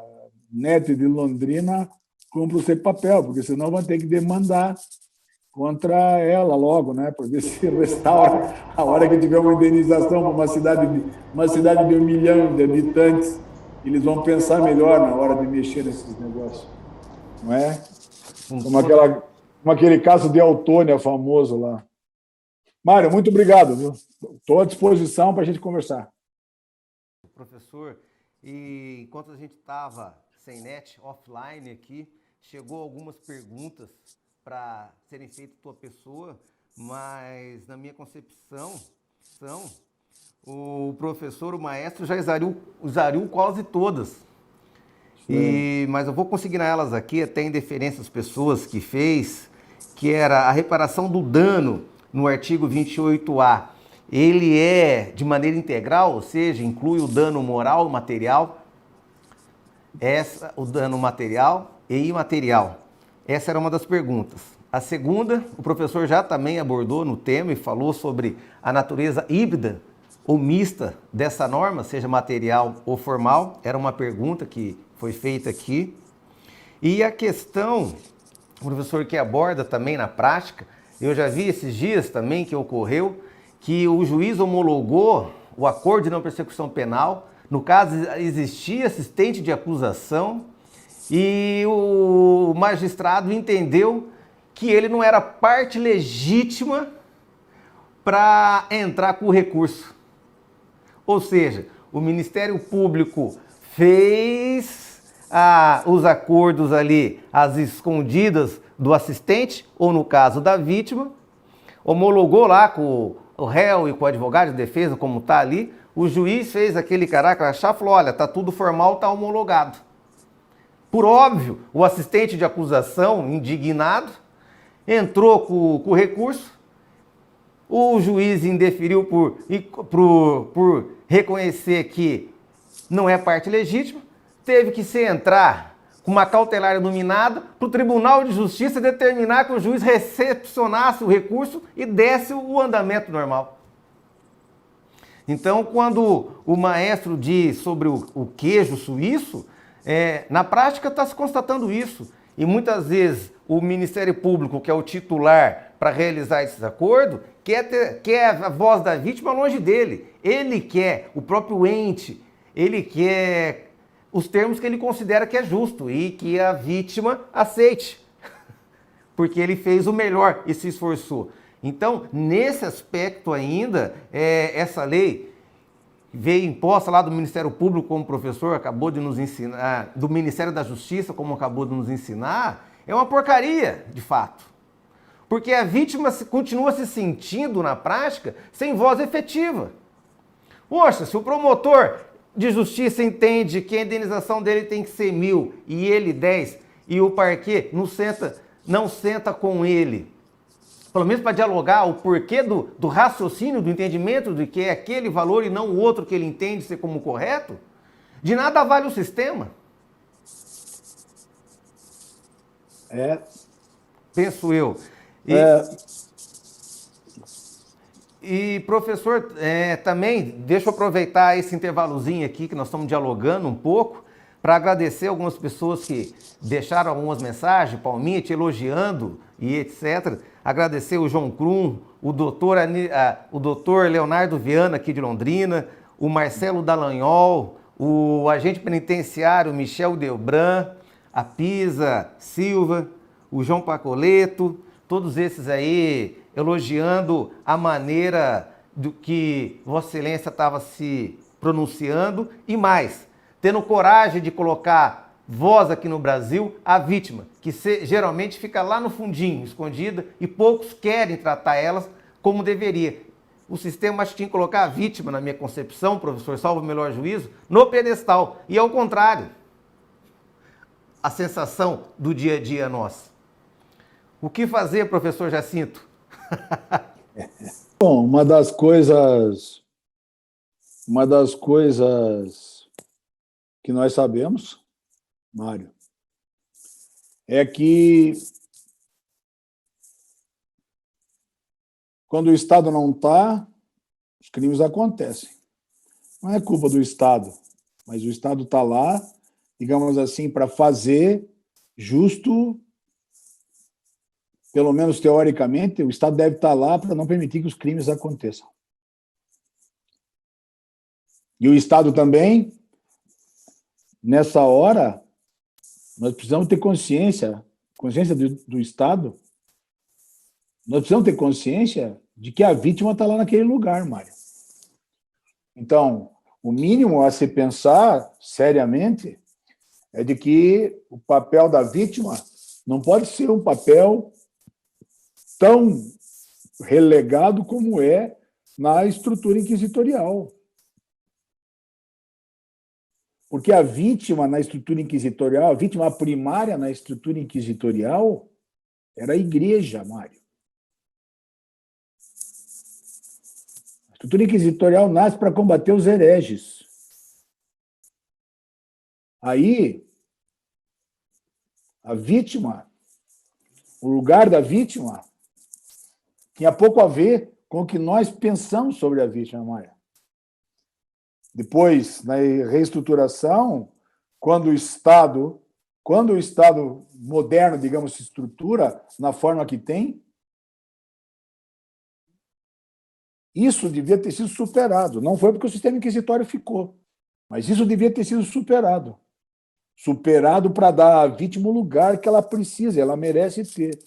NET de Londrina cumpra o seu papel, porque senão vai ter que demandar contra ela logo, né, para ver se restaura a hora que tiver uma indenização para uma cidade de 1 milhão de habitantes, eles vão pensar melhor na hora de mexer nesses negócios, não é? Como aquele caso de Autônia famoso lá. Mário, muito obrigado, viu? Estou à disposição para a gente conversar. Professor, e enquanto a gente estava sem net, offline aqui, chegou algumas perguntas para serem feitas à tua pessoa, mas na minha concepção, o professor, o maestro, já exariu quase todas. Mas eu vou consignar elas aqui, até em deferência às pessoas que fez, que era a reparação do dano no artigo 28A. Ele é de maneira integral, ou seja, inclui o dano moral, material, o dano material e imaterial. Essa era uma das perguntas. A segunda, o professor já também abordou no tema e falou sobre a natureza híbrida ou mista dessa norma, seja material ou formal. Era uma pergunta que foi feita aqui. E a questão, o professor que aborda também na prática, eu já vi esses dias também que ocorreu, que o juiz homologou o acordo de não persecução penal. No caso, existia assistente de acusação e o magistrado entendeu que ele não era parte legítima para entrar com o recurso. Ou seja, o Ministério Público fez os acordos ali, às escondidas do assistente, ou no caso da vítima, homologou lá com o réu e com o advogado de defesa, como está ali, o juiz fez aquele crachá e falou, olha, está tudo formal, está homologado. Por óbvio, o assistente de acusação, indignado, entrou com o recurso, o juiz indeferiu por reconhecer que não é parte legítima, teve que se entrar com uma cautelar iluminada para o Tribunal de Justiça determinar que o juiz recepcionasse o recurso e desse o andamento normal. Então, quando o maestro diz sobre o queijo suíço, na prática está se constatando isso. E muitas vezes o Ministério Público, que é o titular para realizar esses acordos, quer a voz da vítima longe dele. Ele quer o próprio ente, ele quer os termos que ele considera que é justo e que a vítima aceite, porque ele fez o melhor e se esforçou. Então, nesse aspecto ainda, essa lei veio imposta lá do Ministério Público, como o professor acabou de nos ensinar, do Ministério da Justiça, como acabou de nos ensinar, é uma porcaria, de fato. Porque a vítima continua se sentindo, na prática, sem voz efetiva. Poxa, se o promotor de justiça entende que a indenização dele tem que ser 1.000 e ele 10, e o parquê não senta com ele, pelo menos para dialogar o porquê do raciocínio, do entendimento de que é aquele valor e não o outro que ele entende ser como correto, de nada vale o sistema. Penso eu. E professor, também, deixa eu aproveitar esse intervalozinho aqui que nós estamos dialogando um pouco, para agradecer algumas pessoas que deixaram algumas mensagens, Palminha te elogiando e etc. Agradecer o João Krum, o doutor Leonardo Viana aqui de Londrina, o Marcelo Dallagnol, o agente penitenciário Michel Delbran, a Pisa Silva, o João Pacoleto, todos esses aí elogiando a maneira do que Vossa Excelência estava se pronunciando e mais, tendo coragem de colocar voz aqui no Brasil à vítima, que geralmente fica lá no fundinho, escondida, e poucos querem tratar elas como deveria. O sistema acho que tinha que colocar a vítima, na minha concepção, professor, salvo o melhor juízo, no pedestal, e ao contrário, a sensação do dia a dia nossa. O que fazer, professor Jacinto? Bom, uma das coisas que nós sabemos, Mário, é que quando o Estado não está, os crimes acontecem. Não é culpa do Estado, mas o Estado está lá, digamos assim, para fazer justo. Pelo menos teoricamente, o Estado deve estar lá para não permitir que os crimes aconteçam. E o Estado também, nessa hora, nós precisamos ter consciência do Estado, nós precisamos ter consciência de que a vítima está lá naquele lugar, Mário. Então, o mínimo a se pensar seriamente é de que o papel da vítima não pode ser um papel tão relegado como é na estrutura inquisitorial. Porque a vítima na estrutura inquisitorial, a vítima primária na estrutura inquisitorial, era a igreja, Mário. A estrutura inquisitorial nasce para combater os hereges. Aí, a vítima, o lugar da vítima, tinha pouco a ver com o que nós pensamos sobre a vítima, Maia. Depois, na reestruturação, quando o Estado moderno, digamos, se estrutura na forma que tem, Isso devia ter sido superado. Não foi porque o sistema inquisitório ficou, mas isso devia ter sido superado. Superado para dar à vítima o lugar que ela precisa, ela merece ter.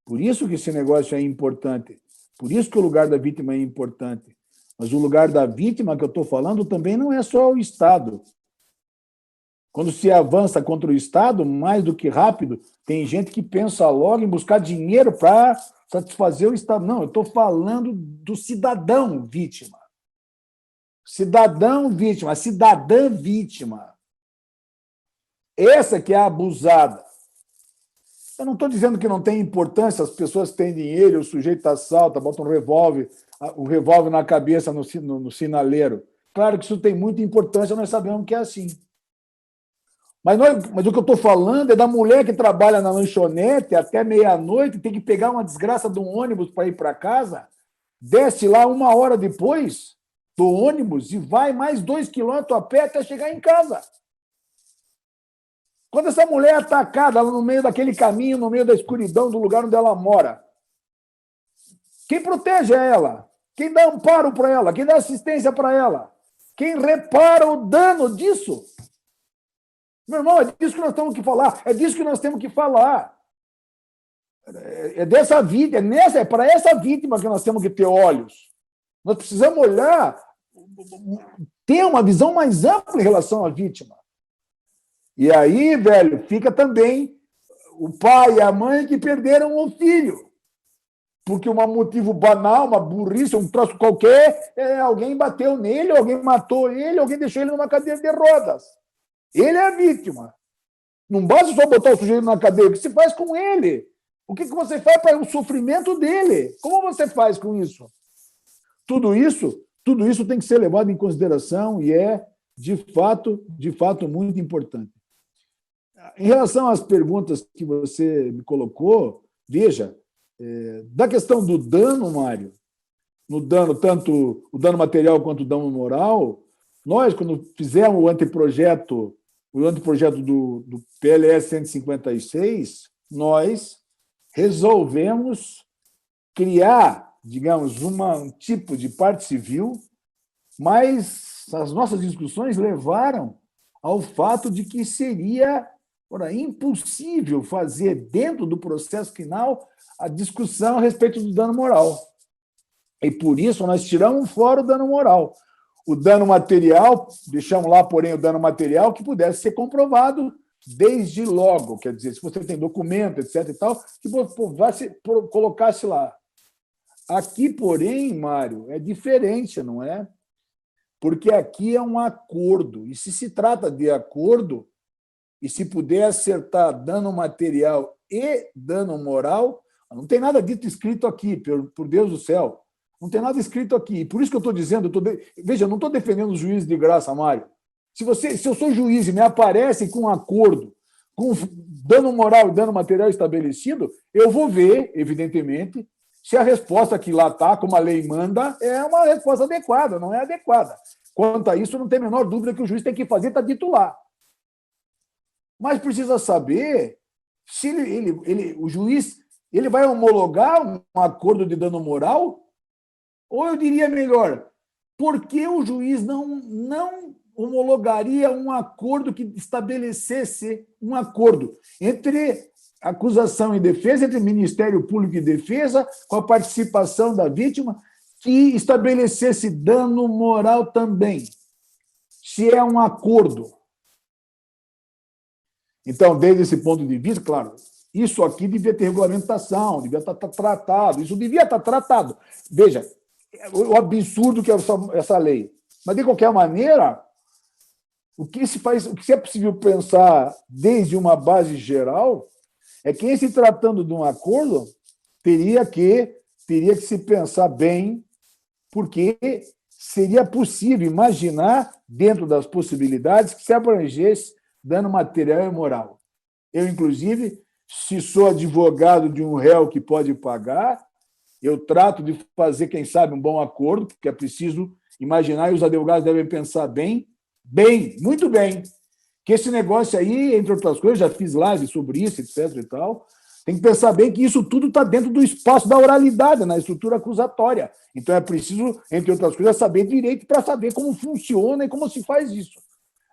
Por isso que esse negócio é importante. Por isso que o lugar da vítima é importante. Mas o lugar da vítima que eu estou falando também não é só o Estado. Quando se avança contra o Estado, mais do que rápido, tem gente que pensa logo em buscar dinheiro para satisfazer o Estado. Não, eu estou falando do cidadão vítima. Cidadão vítima, cidadã vítima. Essa que é a abusada. Eu não estou dizendo que não tem importância, as pessoas têm dinheiro, o sujeito assalta, bota um revólver na cabeça no sinaleiro. Claro que isso tem muita importância, nós sabemos que é assim. Mas o que eu estou falando é da mulher que trabalha na lanchonete até meia-noite, tem que pegar uma desgraça de um ônibus para ir para casa, desce lá 1 hora depois do ônibus e vai mais 2 quilômetros a pé até chegar em casa. Quando essa mulher é atacada no meio daquele caminho, no meio da escuridão do lugar onde ela mora, quem protege ela? Quem dá amparo para ela? Quem dá assistência para ela? Quem repara o dano disso? Meu irmão, é disso que nós temos que falar. É disso que nós temos que falar. É dessa vítima, é para essa vítima que nós temos que ter olhos. Nós precisamos olhar, ter uma visão mais ampla em relação à vítima. E aí, velho, fica também o pai e a mãe que perderam o filho. Porque um motivo banal, uma burrice, um troço qualquer, alguém bateu nele, alguém matou ele, alguém deixou ele numa cadeira de rodas. Ele é a vítima. Não basta só botar o sujeito na cadeia, o que se faz com ele? O que você faz para o sofrimento dele? Como você faz com isso? Tudo isso tem que ser levado em consideração e é, de fato, muito importante. Em relação às perguntas que você me colocou, veja, da questão do dano, Mário, no dano, tanto o dano material quanto o dano moral, nós, quando fizemos o anteprojeto do PLS 156, nós resolvemos criar, digamos, um tipo de parte civil, mas as nossas discussões levaram ao fato de que seria impossível fazer, dentro do processo final, a discussão a respeito do dano moral. E, por isso, nós tiramos fora o dano moral. O dano material, deixamos lá, porém, o dano material que pudesse ser comprovado desde logo. Quer dizer, se você tem documento, etc. e tal, que colocasse lá. Aqui, porém, Mário, é diferente, não é? Porque aqui é um acordo. E se trata de acordo, e se puder acertar dano material e dano moral, não tem nada dito escrito aqui, por Deus do céu. Não tem nada escrito aqui. Por isso que eu estou dizendo, veja, eu não estou defendendo os juízes de graça, Mário. Se eu sou juiz e me aparece com um acordo, com dano moral e dano material estabelecido, eu vou ver, evidentemente, se a resposta que lá está, como a lei manda, é uma resposta adequada, não é adequada. Quanto a isso, não tem a menor dúvida que o juiz tem que fazer, está dito lá. Mas precisa saber se o juiz vai homologar um acordo de dano moral, ou eu diria melhor, por que o juiz não homologaria um acordo que estabelecesse um acordo entre acusação e defesa, entre Ministério Público e Defesa, com a participação da vítima, que estabelecesse dano moral também, se é um acordo. Então, desde esse ponto de vista, claro, isso aqui devia ter regulamentação, devia estar tratado, isso devia estar tratado. Veja, o absurdo que é essa lei. Mas, de qualquer maneira, o que é possível pensar desde uma base geral é que, em se tratando de um acordo, teria que se pensar bem, porque seria possível imaginar, dentro das possibilidades, que se abrangesse dano material e moral. Eu, inclusive, se sou advogado de um réu que pode pagar, eu trato de fazer, quem sabe, um bom acordo, porque é preciso imaginar, e os advogados devem pensar bem, muito bem, que esse negócio aí, entre outras coisas, já fiz live sobre isso, etc. e tal, Tem que pensar bem que isso tudo está dentro do espaço da oralidade, na estrutura acusatória. Então é preciso, entre outras coisas, saber direito para saber como funciona e como se faz isso.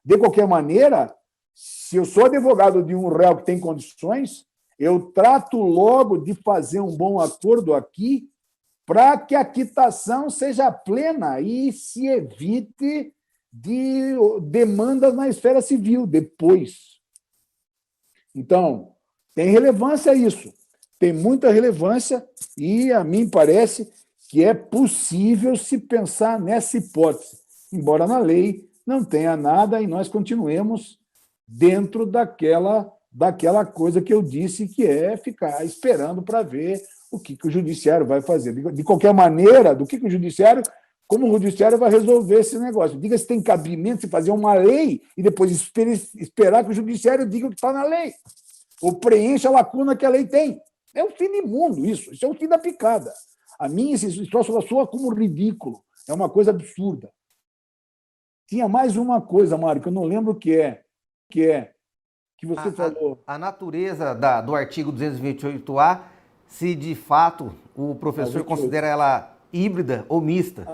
De qualquer maneira, se eu sou advogado de um réu que tem condições, eu trato logo de fazer um bom acordo aqui para que a quitação seja plena e se evite de demandas na esfera civil depois. Então, tem relevância isso, tem muita relevância e a mim parece que é possível se pensar nessa hipótese, embora na lei não tenha nada e nós continuemos dentro daquela coisa que eu disse, que é ficar esperando para ver o que o judiciário vai fazer. De qualquer maneira, como o judiciário vai resolver esse negócio. Diga se tem cabimento se fazer uma lei e depois esperar que o judiciário diga o que está na lei, ou preencha a lacuna que a lei tem. É o fim do mundo isso é o fim da picada. A mim, esse troço soa como ridículo, é uma coisa absurda. Tinha mais uma coisa, Mário, que eu não lembro o que você falou. A natureza do artigo 228A, se de fato o professor considera ela híbrida ou mista.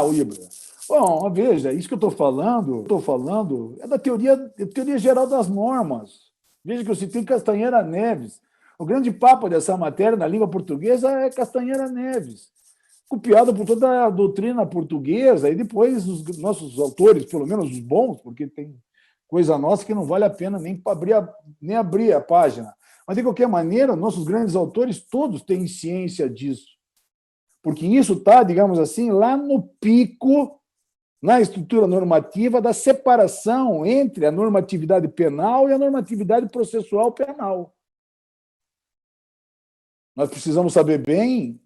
O híbrida. Bom, veja, isso que eu estou falando é da teoria geral das normas. Veja que eu citei Castanheira Neves. O grande papo dessa matéria na língua portuguesa é Castanheira Neves, copiado por toda a doutrina portuguesa, e depois os nossos autores, pelo menos os bons, porque tem coisa nossa que não vale a pena nem abrir a página. Mas, de qualquer maneira, nossos grandes autores todos têm ciência disso, porque isso está, digamos assim, lá no pico, na estrutura normativa, da separação entre a normatividade penal e a normatividade processual penal. Nós precisamos saber bem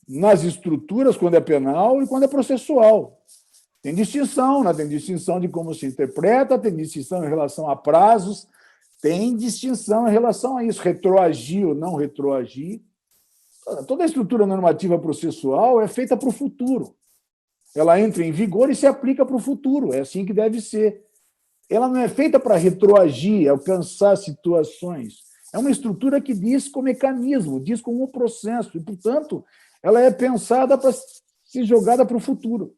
nas estruturas quando é penal e quando é processual. Tem distinção, né? Tem distinção de como se interpreta, tem distinção em relação a prazos, tem distinção em relação a isso, retroagir ou não retroagir. Toda a estrutura normativa processual é feita para o futuro. Ela entra em vigor e se aplica para o futuro, é assim que deve ser. Ela não é feita para retroagir, alcançar situações. É uma estrutura que diz com mecanismo, diz com um processo, e, portanto, ela é pensada para ser jogada para o futuro.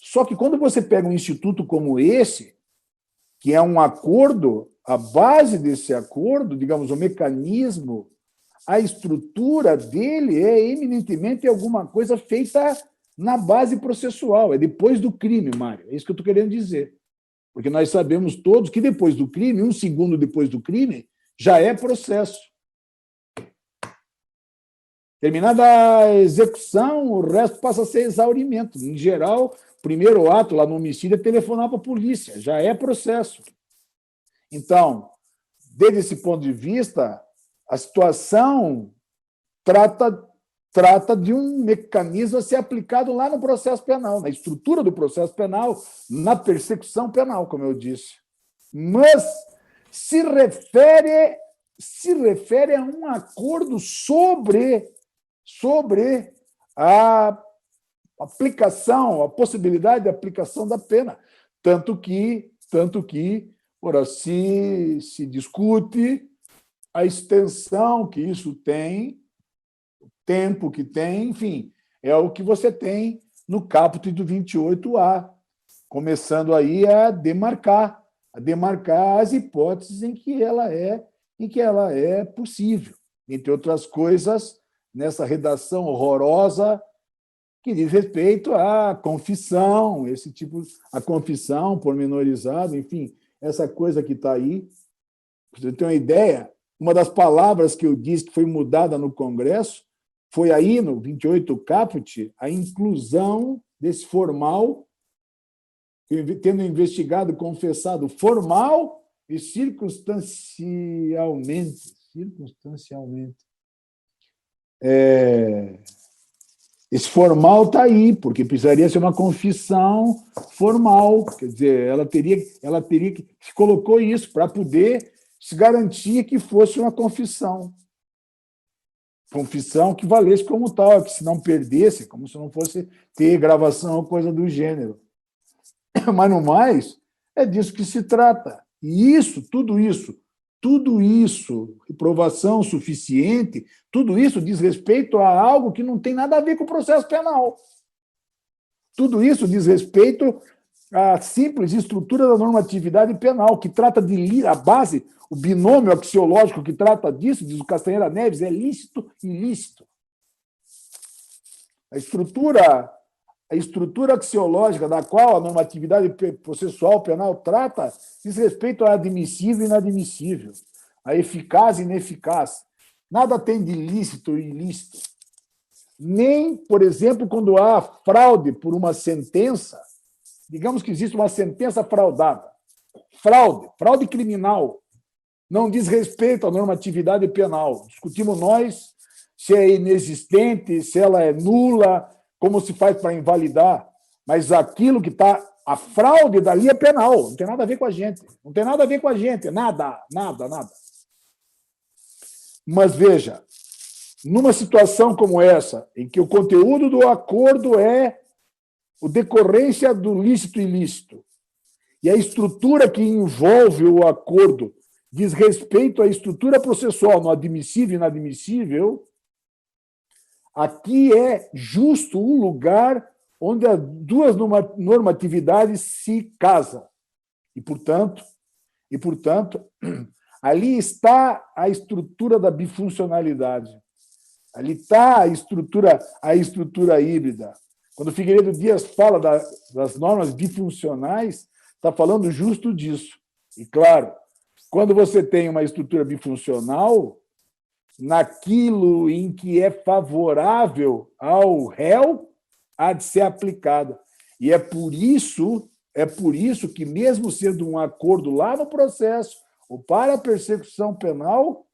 Só que quando você pega um instituto como esse, que é um acordo, a base desse acordo, digamos, o mecanismo, a estrutura dele é eminentemente alguma coisa feita na base processual, é depois do crime, Mário. É isso que eu estou querendo dizer. Porque nós sabemos todos que depois do crime, um segundo depois do crime, já é processo. Terminada a execução, o resto passa a ser exaurimento. Em geral, o primeiro ato lá no homicídio é telefonar para a polícia, já é processo. Então, desde esse ponto de vista, a situação trata de um mecanismo a ser aplicado lá no processo penal, na estrutura do processo penal, na persecução penal, como eu disse. Mas se refere a um acordo sobre a aplicação, a possibilidade de aplicação da pena. Tanto que ora, se discute a extensão que isso tem, o tempo que tem, enfim, é o que você tem no caput do 28A, começando aí a demarcar as hipóteses em que ela é possível. Entre outras coisas, nessa redação horrorosa que diz respeito à confissão, a confissão pormenorizada, enfim, essa coisa que está aí. Para você ter uma ideia, uma das palavras que eu disse que foi mudada no Congresso foi aí, no 28 caput, a inclusão desse formal, tendo investigado, confessado formal e circunstancialmente. Esse formal está aí, porque precisaria ser uma confissão formal, quer dizer, ela teria que se colocou isso para poder se garantir que fosse uma confissão que valesse como tal, que se não perdesse, como se não fosse ter gravação ou coisa do gênero. Mas, no mais, é disso que se trata. E tudo isso, tudo isso, reprovação suficiente, tudo isso diz respeito a algo que não tem nada a ver com o processo penal. Tudo isso diz respeito à simples estrutura da normatividade penal, que trata de a base, o binômio axiológico que trata disso, diz o Castanheira Neves, é lícito e ilícito. A estrutura axiológica da qual a normatividade processual penal trata diz respeito a admissível e inadmissível, a eficaz e ineficaz. Nada tem de lícito e ilícito. Nem, por exemplo, quando há fraude por uma sentença, digamos que existe uma sentença fraudada. Fraude criminal, não diz respeito à normatividade penal. Discutimos nós se é inexistente, se ela é nula, como se faz para invalidar, mas aquilo que está, a fraude dali é penal, não tem nada a ver com a gente, não tem nada a ver com a gente, nada. Mas veja, numa situação como essa, em que o conteúdo do acordo é a decorrência do lícito e ilícito, e a estrutura que envolve o acordo diz respeito à estrutura processual no admissível e inadmissível, aqui é justo o lugar onde as duas normatividades se casam. E, portanto, ali está a estrutura da bifuncionalidade. Ali está a estrutura híbrida. Quando o Figueiredo Dias fala das normas bifuncionais, está falando justo disso. E, claro, quando você tem uma estrutura bifuncional, naquilo em que é favorável ao réu, há de ser aplicada. E é por isso que, mesmo sendo um acordo lá no processo, ou para a persecução penal,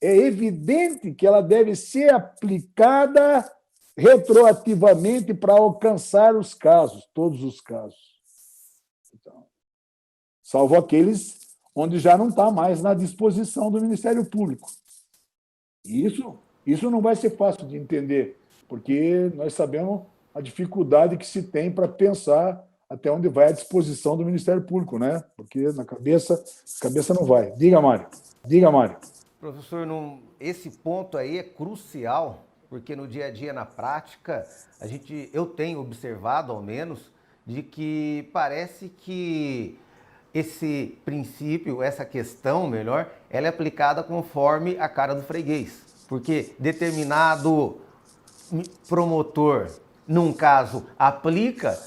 é evidente que ela deve ser aplicada retroativamente para alcançar os casos, todos os casos. Então, salvo aqueles onde já não está mais na disposição do Ministério Público. E isso não vai ser fácil de entender, porque nós sabemos a dificuldade que se tem para pensar até onde vai a disposição do Ministério Público, né? Porque na cabeça não vai. Diga, Mário. Professor, esse ponto aí é crucial, porque no dia a dia, na prática, eu tenho observado, ao menos, de que parece que esse princípio, essa questão, melhor, ela é aplicada conforme a cara do freguês. Porque determinado promotor, num caso, aplica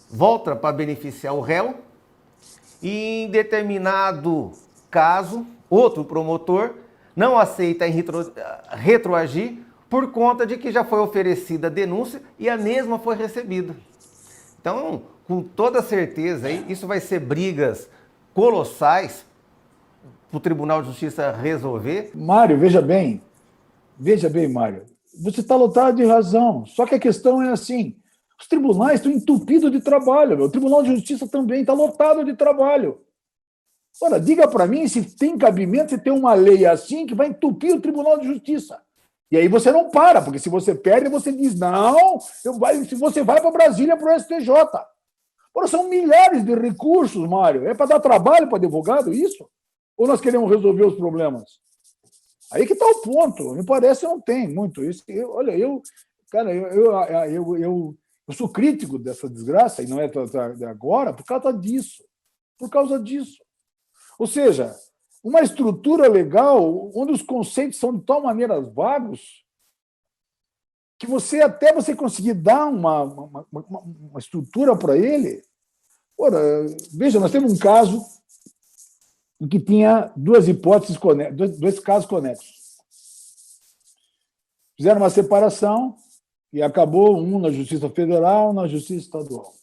volta para beneficiar o réu, e em determinado caso, outro promotor não aceita retroagir por conta de que já foi oferecida a denúncia e a mesma foi recebida. Então, com toda certeza, isso vai ser brigas colossais para o Tribunal de Justiça resolver. Mário, veja bem, Mário, você está lotado de razão, só que a questão é assim, os tribunais estão entupidos de trabalho, o Tribunal de Justiça também está lotado de trabalho. Ora, diga para mim se tem cabimento você ter uma lei assim que vai entupir o Tribunal de Justiça. E aí você não para, porque se você perde, você diz, não, se você vai para Brasília, para o STJ. Ora, são milhares de recursos, Mário. É para dar trabalho para advogado isso? Ou nós queremos resolver os problemas? Aí que está o ponto. Me parece que não tem muito isso. Eu sou crítico dessa desgraça, e não é de agora, por causa disso. Ou seja, uma estrutura legal onde os conceitos são de tal maneira vagos que até você conseguir dar uma estrutura para ele. Ora, veja, nós temos um caso em que tinha duas hipóteses, dois casos conexos. Fizeram uma separação e acabou um na Justiça Federal, um na Justiça Estadual.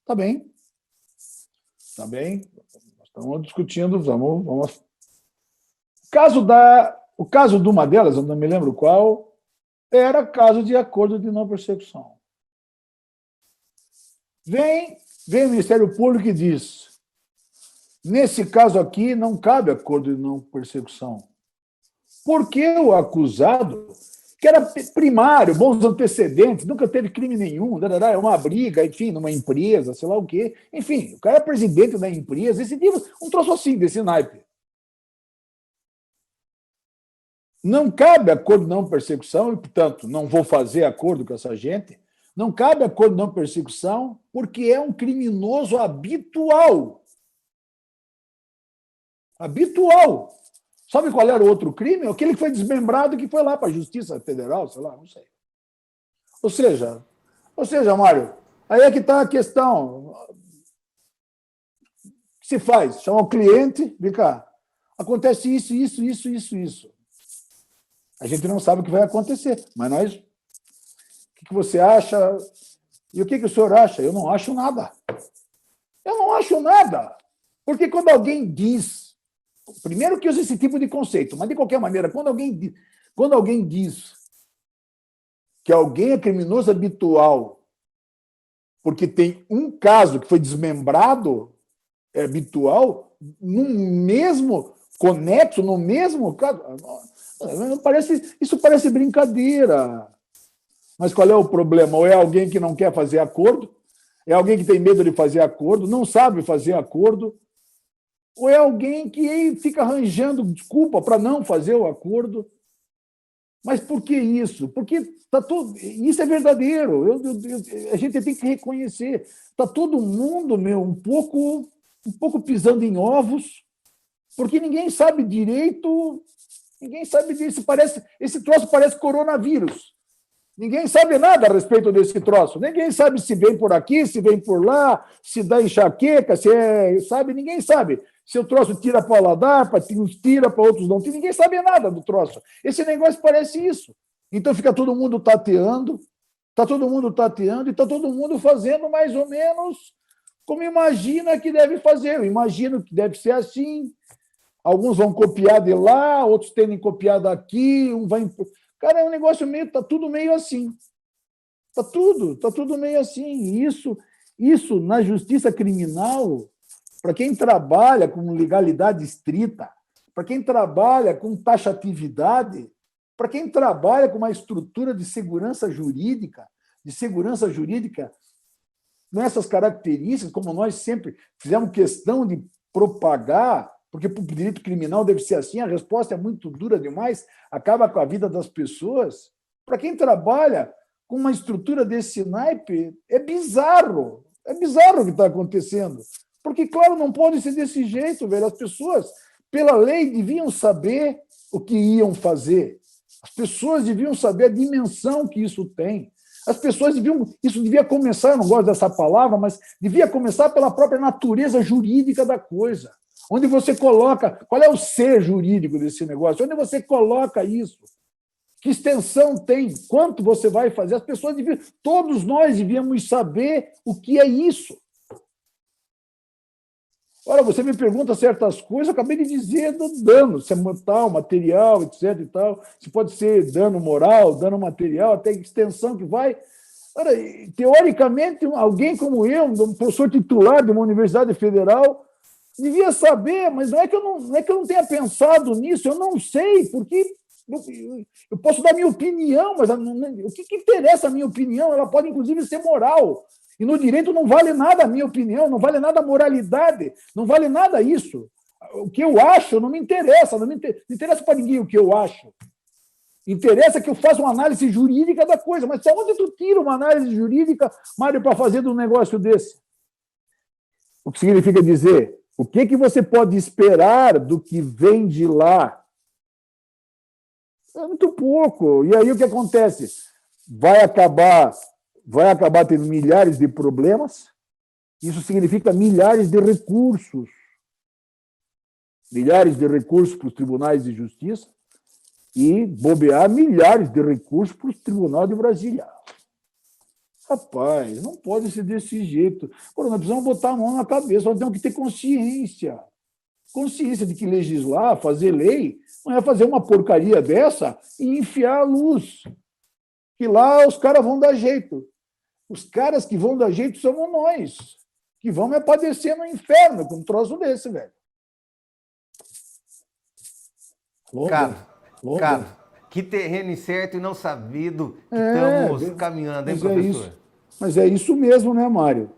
Tá bem. Nós estamos discutindo, vamos. O caso de uma delas, eu não me lembro qual, era caso de acordo de não persecução. Vem o Ministério Público e diz, nesse caso aqui não cabe acordo de não persecução, porque o acusado que era primário, bons antecedentes, nunca teve crime nenhum, é uma briga, enfim, numa empresa, sei lá o quê. Enfim, o cara é presidente da empresa, esse tipo, um troço assim, desse naipe. Não cabe acordo de não persecução, e, portanto, não vou fazer acordo com essa gente. Não cabe acordo de não persecução, porque é um criminoso habitual. Habitual. Sabe qual era o outro crime? Aquele que foi desmembrado, que foi lá para a Justiça Federal, sei lá, não sei. Ou seja, Mário, aí é que está a questão. O que se faz? Chama o cliente, vem cá, acontece isso. A gente não sabe o que vai acontecer, mas nós... O que você acha? E o que o senhor acha? Eu não acho nada. Eu não acho nada. Porque quando alguém diz... Primeiro que usa esse tipo de conceito, mas, de qualquer maneira, quando alguém diz que alguém é criminoso habitual porque tem um caso que foi desmembrado, é habitual, no mesmo conexo, no mesmo caso... Isso parece brincadeira. Mas qual é o problema? Ou é alguém que não quer fazer acordo, é alguém que tem medo de fazer acordo, não sabe fazer acordo, ou é alguém que fica arranjando desculpa para não fazer o acordo. Mas por que isso? Porque isso é verdadeiro. A gente tem que reconhecer. Está todo mundo, um pouco pisando em ovos, porque ninguém sabe direito, ninguém sabe disso. Esse troço parece coronavírus. Ninguém sabe nada a respeito desse troço. Ninguém sabe se vem por aqui, se vem por lá, se dá enxaqueca, sabe? Ninguém sabe. Se o troço tira paladar, para uns tira, para outros não tira. Ninguém sabe nada do troço. Esse negócio parece isso. Então fica todo mundo tateando, e está todo mundo fazendo mais ou menos como imagina que deve fazer. Eu imagino que deve ser assim. Alguns vão copiar de lá, outros tendem copiado aqui, um vai... Cara, é um negócio meio... Está tudo meio assim. Está tudo meio assim. Isso na justiça criminal, para quem trabalha com legalidade estrita, para quem trabalha com taxatividade, para quem trabalha com uma estrutura de segurança jurídica, nessas características, como nós sempre fizemos questão de propagar, porque para o direito criminal deve ser assim, a resposta é muito dura demais, acaba com a vida das pessoas. Para quem trabalha com uma estrutura desse naipe, é bizarro o que está acontecendo. Porque, claro, não pode ser desse jeito, velho. As pessoas, pela lei, deviam saber o que iam fazer. As pessoas deviam saber a dimensão que isso tem. As pessoas deviam... Isso devia começar, eu não gosto dessa palavra, mas devia começar pela própria natureza jurídica da coisa. Onde você coloca... Qual é o ser jurídico desse negócio? Onde você coloca isso? Que extensão tem? Quanto você vai fazer? As pessoas deviam... Todos nós devíamos saber o que é isso. Ora, você me pergunta certas coisas, eu acabei de dizer do dano, se é tal, material, etc. e tal. Se pode ser dano moral, dano material, até que extensão que vai. Ora, teoricamente, alguém como eu, um professor titular de uma universidade federal, devia saber, mas não é que eu não tenha pensado nisso, eu não sei, porque eu posso dar minha opinião, mas o que interessa a minha opinião? Ela pode, inclusive, ser moral. E no direito não vale nada a minha opinião, não vale nada a moralidade, não vale nada isso. O que eu acho não me interessa, não interessa para ninguém o que eu acho. Interessa que eu faça uma análise jurídica da coisa, mas onde tu tira uma análise jurídica, Mário, para fazer de um negócio desse? O que significa dizer, o que você pode esperar do que vem de lá? É muito pouco. E aí o que acontece? Vai acabar tendo milhares de problemas, isso significa milhares de recursos para os tribunais de justiça e bobear milhares de recursos para o Tribunal de Brasília. Rapaz, não pode ser desse jeito. Pô, nós precisamos botar a mão na cabeça, nós temos que ter consciência de que legislar, fazer lei, não é fazer uma porcaria dessa e enfiar a luz. Que lá os caras vão dar jeito. Os caras que vão dar jeito somos nós, que vamos padecer no inferno com um troço desse, velho. Cara, Que terreno incerto e não sabido que estamos caminhando, hein, professor? Mas é isso mesmo, né, Mário?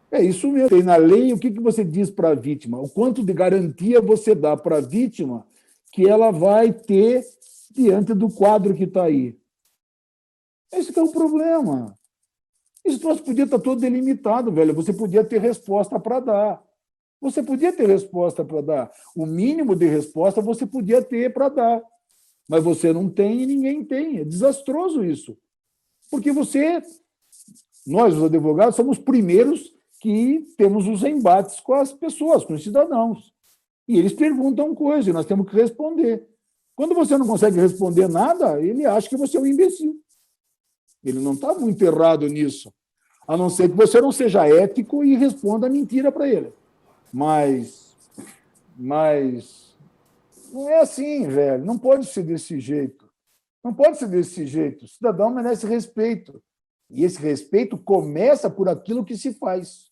É isso mesmo. E na lei, o que você diz para a vítima? O quanto de garantia você dá para a vítima que ela vai ter diante do quadro que está aí? Esse que é o problema. Esse troço podia estar todo delimitado, velho. Você podia ter resposta para dar. Você podia ter resposta para dar. O mínimo de resposta você podia ter para dar. Mas você não tem e ninguém tem. É desastroso isso. Porque nós, os advogados, somos os primeiros que temos os embates com as pessoas, com os cidadãos. E eles perguntam coisas e nós temos que responder. Quando você não consegue responder nada, ele acha que você é um imbecil. Ele não está muito errado nisso. A não ser que você não seja ético e responda mentira para ele. Mas não é assim, velho. Não pode ser desse jeito. Não pode ser desse jeito. O cidadão merece respeito. E esse respeito começa por aquilo que se faz.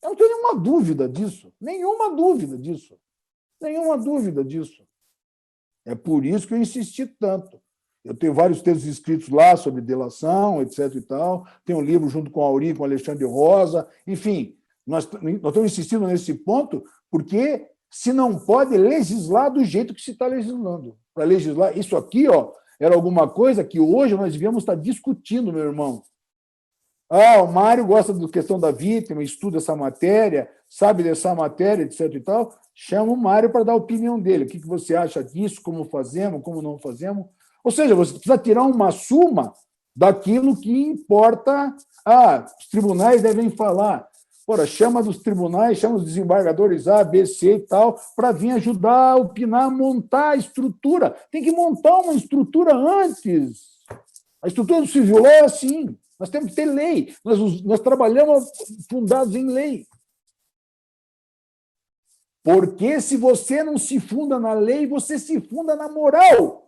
Eu não tenho nenhuma dúvida disso. Nenhuma dúvida disso. Nenhuma dúvida disso. É por isso que eu insisti tanto. Eu tenho vários textos escritos lá sobre delação, etc. e tal. Tenho um livro junto com a Auri, com o Alexandre Rosa. Enfim, nós estamos insistindo nesse ponto porque se não pode legislar do jeito que se está legislando. Para legislar isso aqui, ó, era alguma coisa que hoje nós devíamos estar discutindo, meu irmão. O Mário gosta da questão da vítima, estuda essa matéria, sabe dessa matéria, etc. e tal. Chama o Mário para dar a opinião dele. O que você acha disso? Como fazemos? Como não fazemos? Ou seja, você precisa tirar uma suma daquilo que importa. Os tribunais devem falar. Ora, chama dos tribunais, chama os desembargadores A, B, C e tal, para vir ajudar a opinar, a montar a estrutura. Tem que montar uma estrutura antes. A estrutura do civil law é assim. Nós temos que ter lei. Nós trabalhamos fundados em lei. Porque se você não se funda na lei, você se funda na moral.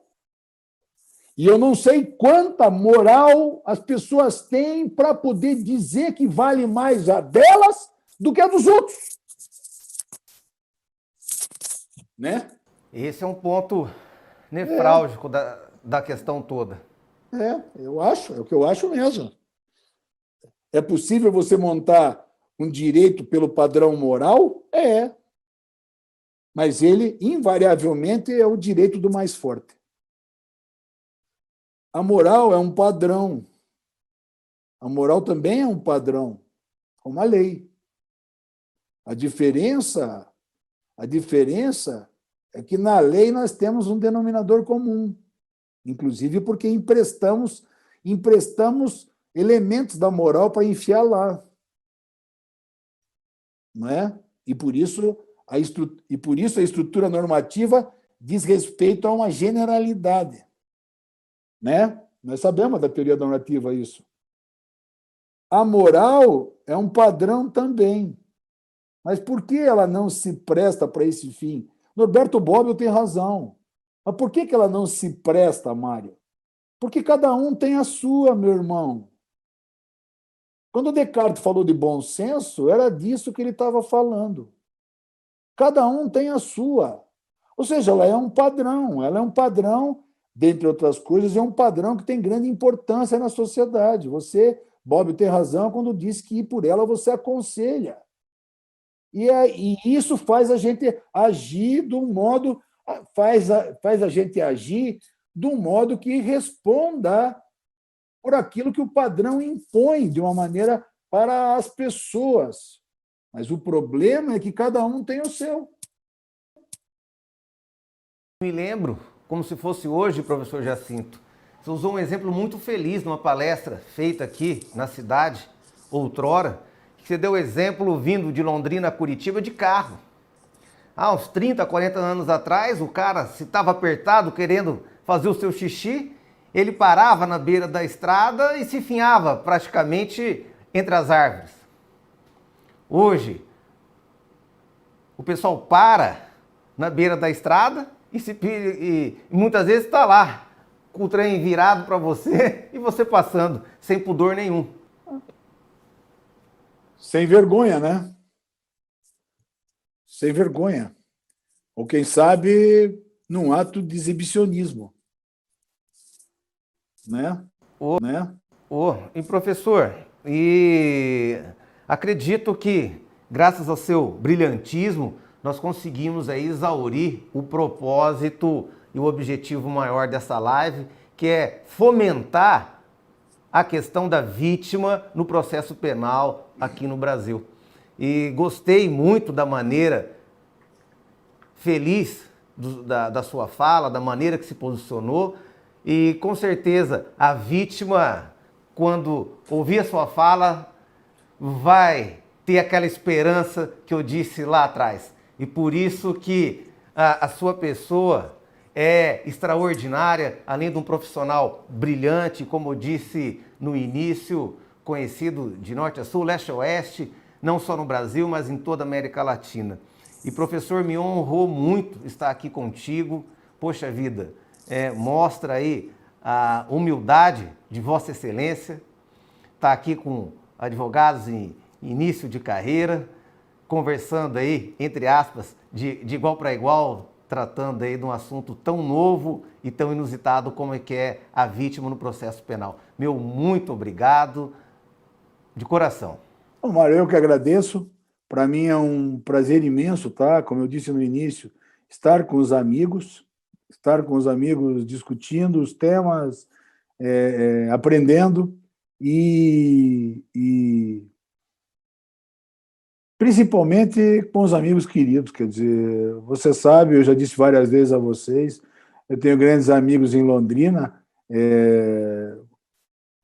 E eu não sei quanta moral as pessoas têm para poder dizer que vale mais a delas do que a dos outros. Né? Esse é um ponto nefrálgico da questão toda. Eu acho, é o que eu acho mesmo. É possível você montar um direito pelo padrão moral? É. Mas ele, invariavelmente, é o direito do mais forte. A moral é um padrão. A moral também é um padrão, como a lei. A diferença é que na lei nós temos um denominador comum, inclusive porque emprestamos elementos da moral para enfiar lá. Não é? E por isso a estrutura normativa diz respeito a uma generalidade. Né? Nós sabemos da teoria normativa isso. A moral é um padrão também. Mas por que ela não se presta para esse fim? Norberto Bobbio tem razão. Mas por que ela não se presta, Mário? Porque cada um tem a sua, meu irmão. Quando Descartes falou de bom senso, era disso que ele estava falando. Cada um tem a sua. Ou seja, ela é um padrão, dentre outras coisas, é um padrão que tem grande importância na sociedade. Bobbio tem razão quando diz que por ela você aconselha. E isso faz a gente agir de um modo, faz a gente agir de um modo que responda por aquilo que o padrão impõe de uma maneira para as pessoas. Mas o problema é que cada um tem o seu. Me lembro, como se fosse hoje, professor Jacinto, você usou um exemplo muito feliz numa palestra feita aqui na cidade, outrora, que você deu exemplo vindo de Londrina a Curitiba de carro. Há uns 30, 40 anos atrás, o cara, se estava apertado, querendo fazer o seu xixi, ele parava na beira da estrada e se enfiava praticamente entre as árvores. Hoje, o pessoal para na beira da estrada e muitas vezes está lá, com o trem virado para você e você passando, sem pudor nenhum. Sem vergonha, né? Sem vergonha. Ou quem sabe, num ato de exibicionismo. né? E professor, acredito que, graças ao seu brilhantismo, nós conseguimos aí exaurir o propósito e o objetivo maior dessa live, que é fomentar a questão da vítima no processo penal aqui no Brasil. E gostei muito da maneira feliz da sua fala, da maneira que se posicionou, e com certeza a vítima, quando ouvir a sua fala, vai ter aquela esperança que eu disse lá atrás. E por isso que a sua pessoa é extraordinária, além de um profissional brilhante, como eu disse no início, conhecido de norte a sul, leste a oeste, não só no Brasil, mas em toda a América Latina. E professor, me honrou muito estar aqui contigo. Poxa vida, mostra aí a humildade de Vossa Excelência, estar aqui com advogados em início de carreira, conversando aí, entre aspas, de igual para igual, tratando aí de um assunto tão novo e tão inusitado como é que é a vítima no processo penal. Meu muito obrigado, de coração. Bom, Mário, eu que agradeço. Para mim é um prazer imenso, tá? Como eu disse no início, estar com os amigos discutindo os temas, aprendendo e principalmente com os amigos queridos. Quer dizer, você sabe, eu já disse várias vezes a vocês, eu tenho grandes amigos em Londrina,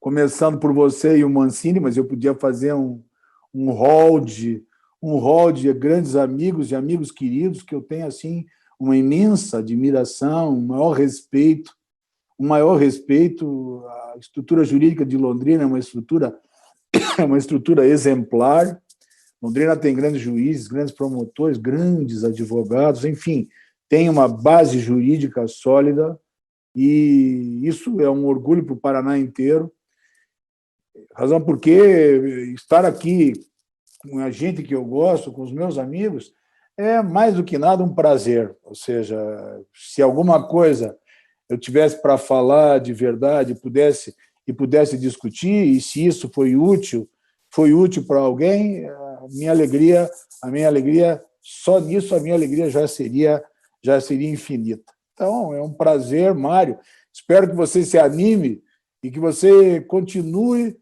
começando por você e o Mancini, mas eu podia fazer um hall de grandes amigos e amigos queridos que eu tenho assim uma imensa admiração, um maior respeito. A estrutura jurídica de Londrina é uma estrutura exemplar. Londrina tem grandes juízes, grandes promotores, grandes advogados, enfim, tem uma base jurídica sólida e isso é um orgulho para o Paraná inteiro. Razão porque estar aqui com a gente que eu gosto, com os meus amigos, é mais do que nada um prazer. Ou seja, se alguma coisa eu tivesse para falar de verdade, pudesse discutir, e se isso foi útil para alguém, a minha alegria, só nisso a minha alegria já seria infinita. Então, é um prazer, Mário. Espero que você se anime e que você continue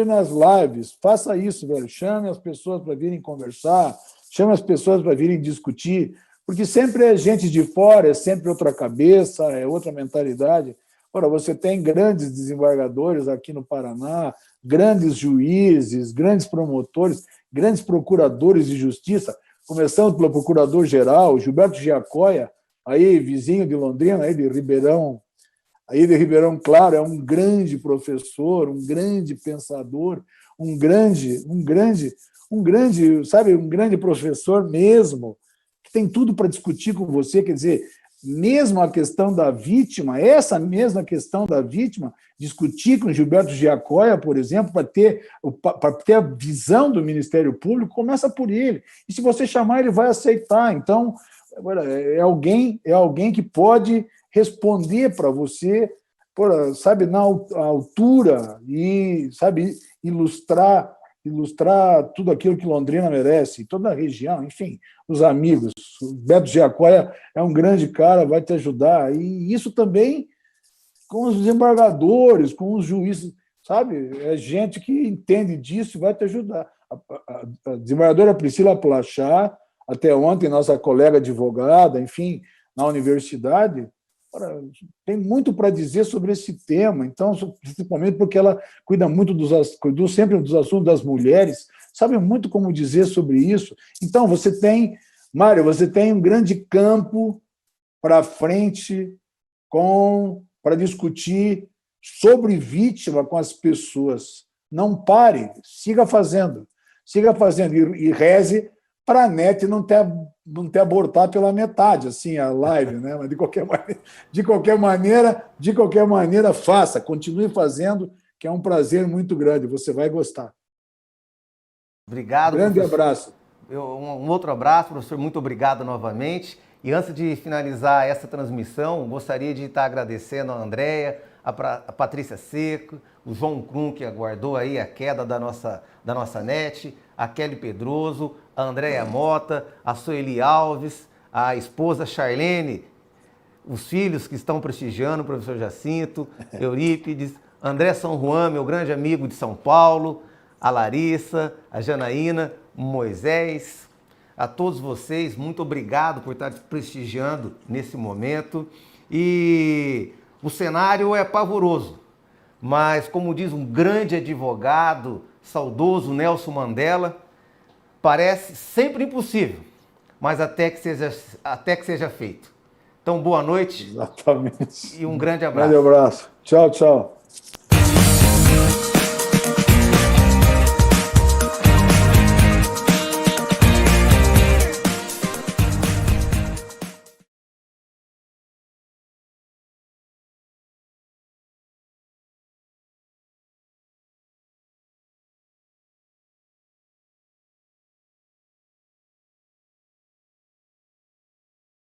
nas lives. Faça isso, velho. Chame as pessoas para virem conversar, chame as pessoas para virem discutir, porque sempre é gente de fora, é sempre outra cabeça, é outra mentalidade. Ora, você tem grandes desembargadores aqui no Paraná, grandes juízes, grandes promotores, grandes procuradores de justiça, começando pelo procurador-geral, Gilberto Giacoia, aí vizinho de Londrina, aí de Ribeirão Claro, é um grande professor, um grande pensador, um grande professor mesmo, que tem tudo para discutir com você. Quer dizer, mesmo a questão da vítima, essa mesma questão da vítima, discutir com Gilberto Giacoia, por exemplo, para ter a visão do Ministério Público, começa por ele. E se você chamar, ele vai aceitar. Então, é alguém que pode responder para você, sabe, na altura e, sabe, ilustrar tudo aquilo que Londrina merece, toda a região, enfim, os amigos. O Beto Giacoia é um grande cara, vai te ajudar. E isso também com os desembargadores, com os juízes, sabe? É gente que entende disso e vai te ajudar. A desembargadora Priscila Plachá, até ontem, nossa colega advogada, enfim, na universidade, tem muito para dizer sobre esse tema, então, principalmente porque ela cuidou sempre dos assuntos das mulheres, sabe muito como dizer sobre isso. Então, Mário, você tem um grande campo para frente para discutir sobre vítima com as pessoas. Não pare, siga fazendo e reze para a NET não ter abortado pela metade, assim, a live, né? Mas de qualquer maneira, faça, continue fazendo, que é um prazer muito grande, você vai gostar. Obrigado. Grande abraço. Um outro abraço, professor, muito obrigado novamente. E antes de finalizar essa transmissão, gostaria de estar agradecendo a Andréia, a Patrícia Seco, o João Krum, que aguardou aí a queda da nossa net, a Kelly Pedroso, a Andréia Mota, a Sueli Alves, a esposa Charlene, os filhos que estão prestigiando, o professor Jacinto, Eurípides, André São Juan, meu grande amigo de São Paulo, a Larissa, a Janaína, o Moisés, a todos vocês, muito obrigado por estar prestigiando nesse momento. E o cenário é pavoroso, mas como diz um grande advogado, saudoso Nelson Mandela, parece sempre impossível, mas até que seja feito. Então, boa noite. Exatamente. E um grande abraço. Grande abraço. Tchau, tchau.